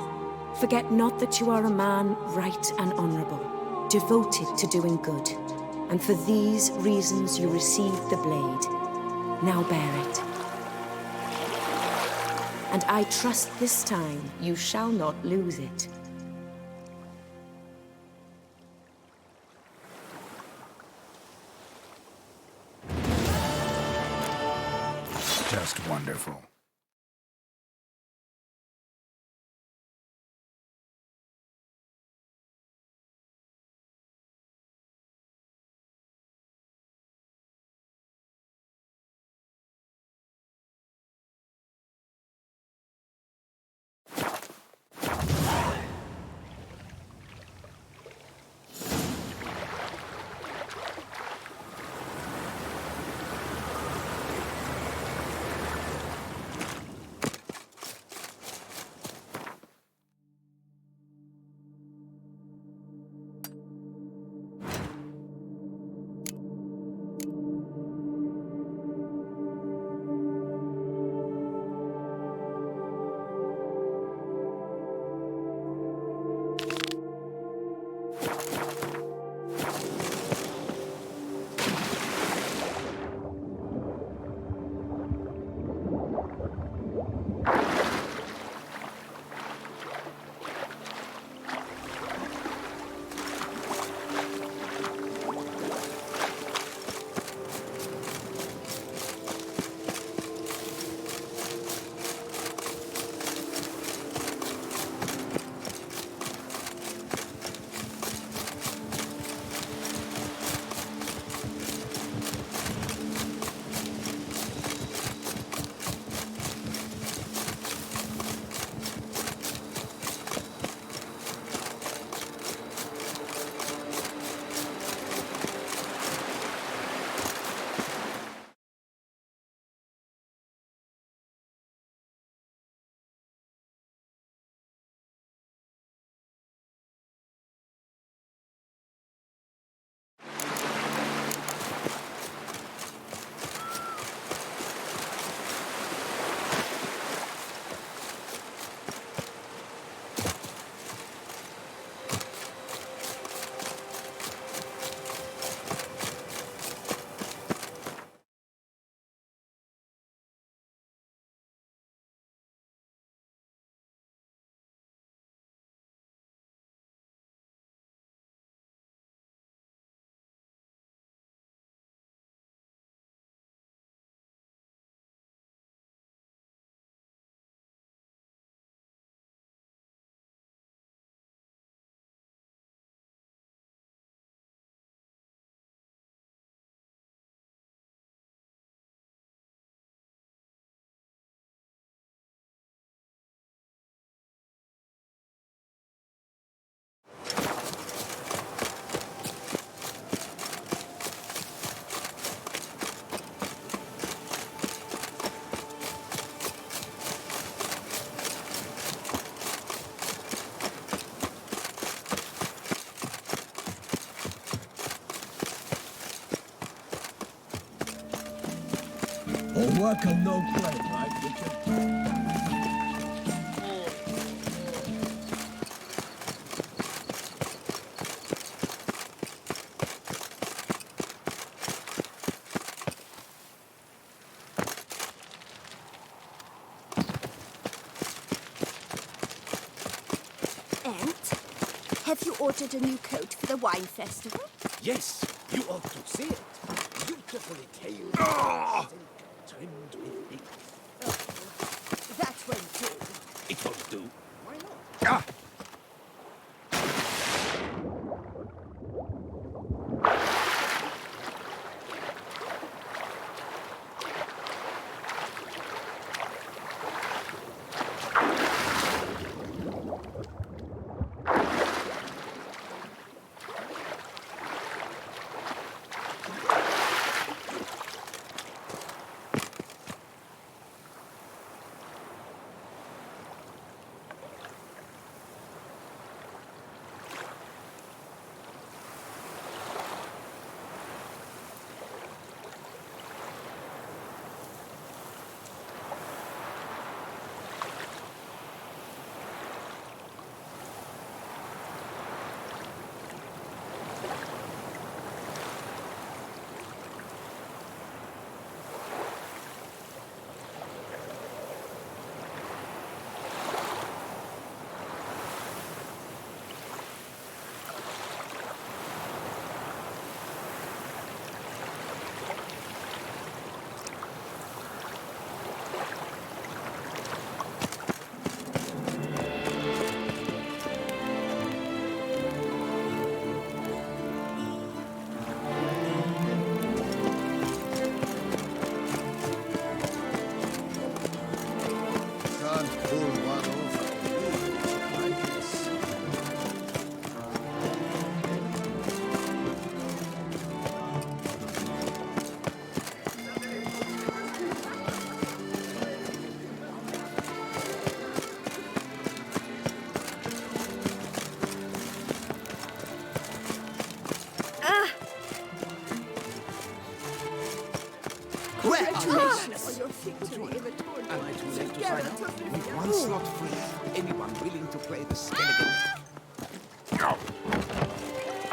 Forget not that you are a man right and honorable, devoted to doing good. And for these reasons you received the blade. Now bear it. And I trust this time you shall not lose it. Just wonderful. All work and no play, right, Richard? And have you ordered a new coat for the wine festival? Yes, you ought to see it. Beautifully tailored. Trimmed with ink. That won't do. It won't do. Why not? Ah! Congratulations on your victory in the tournament. Am I too late to sign up? With one slot free for anyone willing to play the skeleton.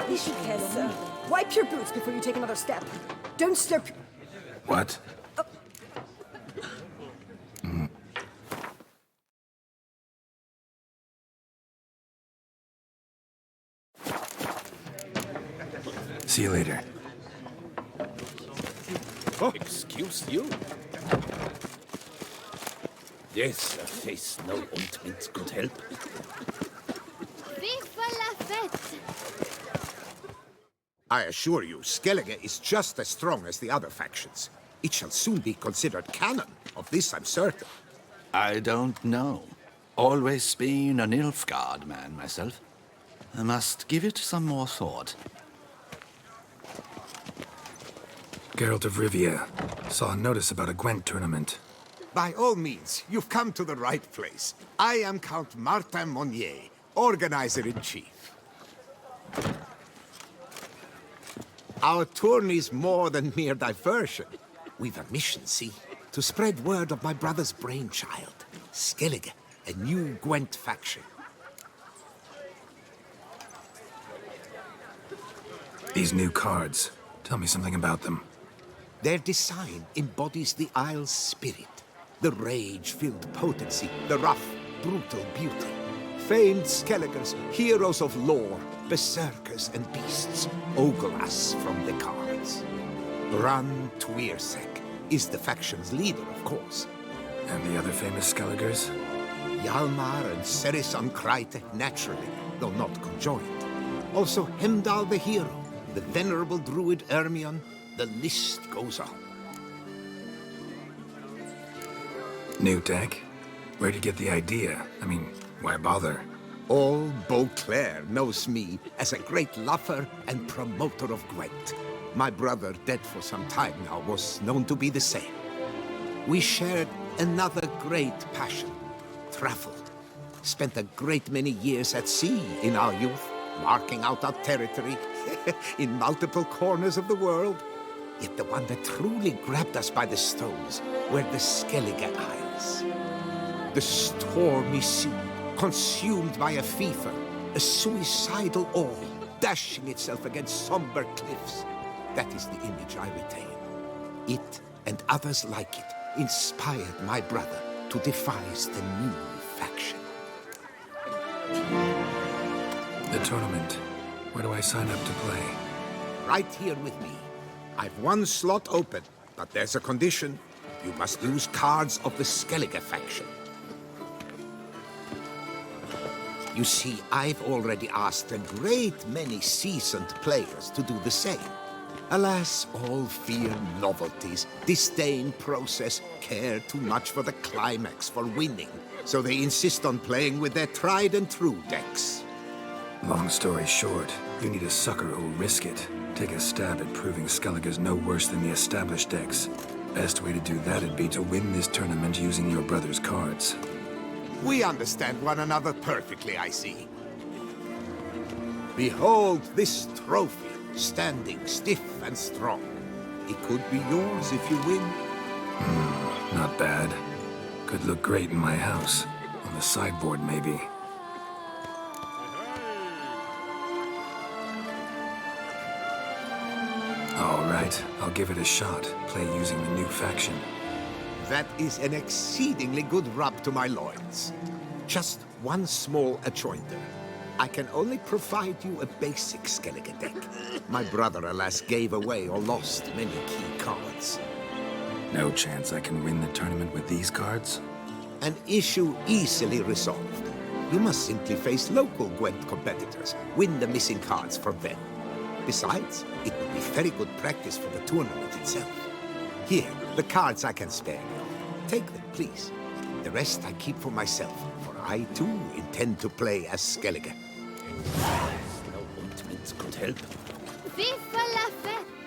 Ishikesa, wipe your boots before you take another step. Don't slurp. What? See you later. Oh, excuse you. Yes, a face no ointment could help. Viva la fête! I assure you, Skellige is just as strong as the other factions. It shall soon be considered canon. Of this I'm certain. I don't know. Always been a Nilfgaard man myself. I must give it some more thought. Geralt of Rivia. Saw a notice about a Gwent tournament. By all means, you've come to the right place. I am Count Martin Monnier, Organizer-in-Chief. Our tourney's more than mere diversion. We've a mission, see? To spread word of my brother's brainchild, Skellige, a new Gwent faction. These new cards. Tell me something about them. Their design embodies the Isle's spirit. The rage-filled potency, the rough, brutal beauty. Famed Skelligers, heroes of lore, berserkers and beasts, ogle us from the cards. Bran Tweersek is the faction's leader, of course. And the other famous Skelligers? Hjalmar and Serisan Kreite, naturally, though not conjoined. Also Hemdal the hero, the venerable druid Ermion. The list goes on. New tech? Where'd you get the idea? I mean, why bother? All Beauclair knows me as a great lover and promoter of Gwent. My brother, dead for some time now, was known to be the same. We shared another great passion, travel. Spent a great many years at sea in our youth, marking out our territory in multiple corners of the world. Yet the one that truly grabbed us by the stones were the Skellige Isles. The stormy sea, consumed by a fever, a suicidal awe, dashing itself against somber cliffs. That is the image I retain. It, and others like it, inspired my brother to devise the new faction. The tournament. Where do I sign up to play? Right here with me. I've one slot open, but there's a condition. You must use cards of the Skellige faction. You see, I've already asked a great many seasoned players to do the same. Alas, all fear novelties, disdain process, care too much for the climax, for winning. So they insist on playing with their tried and true decks. Long story short, you need a sucker who'll risk it. Take a stab at proving Skellige's no worse than the established decks. Best way to do that'd be to win this tournament using your brother's cards. We understand one another perfectly, I see. Behold this trophy, standing stiff and strong. It could be yours if you win. Not bad. Could look great in my house. On the sideboard, maybe. All right, I'll give it a shot. Play using the new faction. That is an exceedingly good rub to my loins. Just one small adjoinder. I can only provide you a basic Skellige deck. My brother, alas, gave away or lost many key cards. No chance I can win the tournament with these cards? An issue easily resolved. You must simply face local Gwent competitors, win the missing cards from them. Besides, it would be very good practice for the tournament itself. Here, the cards I can spare you. Take them, please. The rest I keep for myself, for I too intend to play as Skellige. No ointment could help. Viva la fête!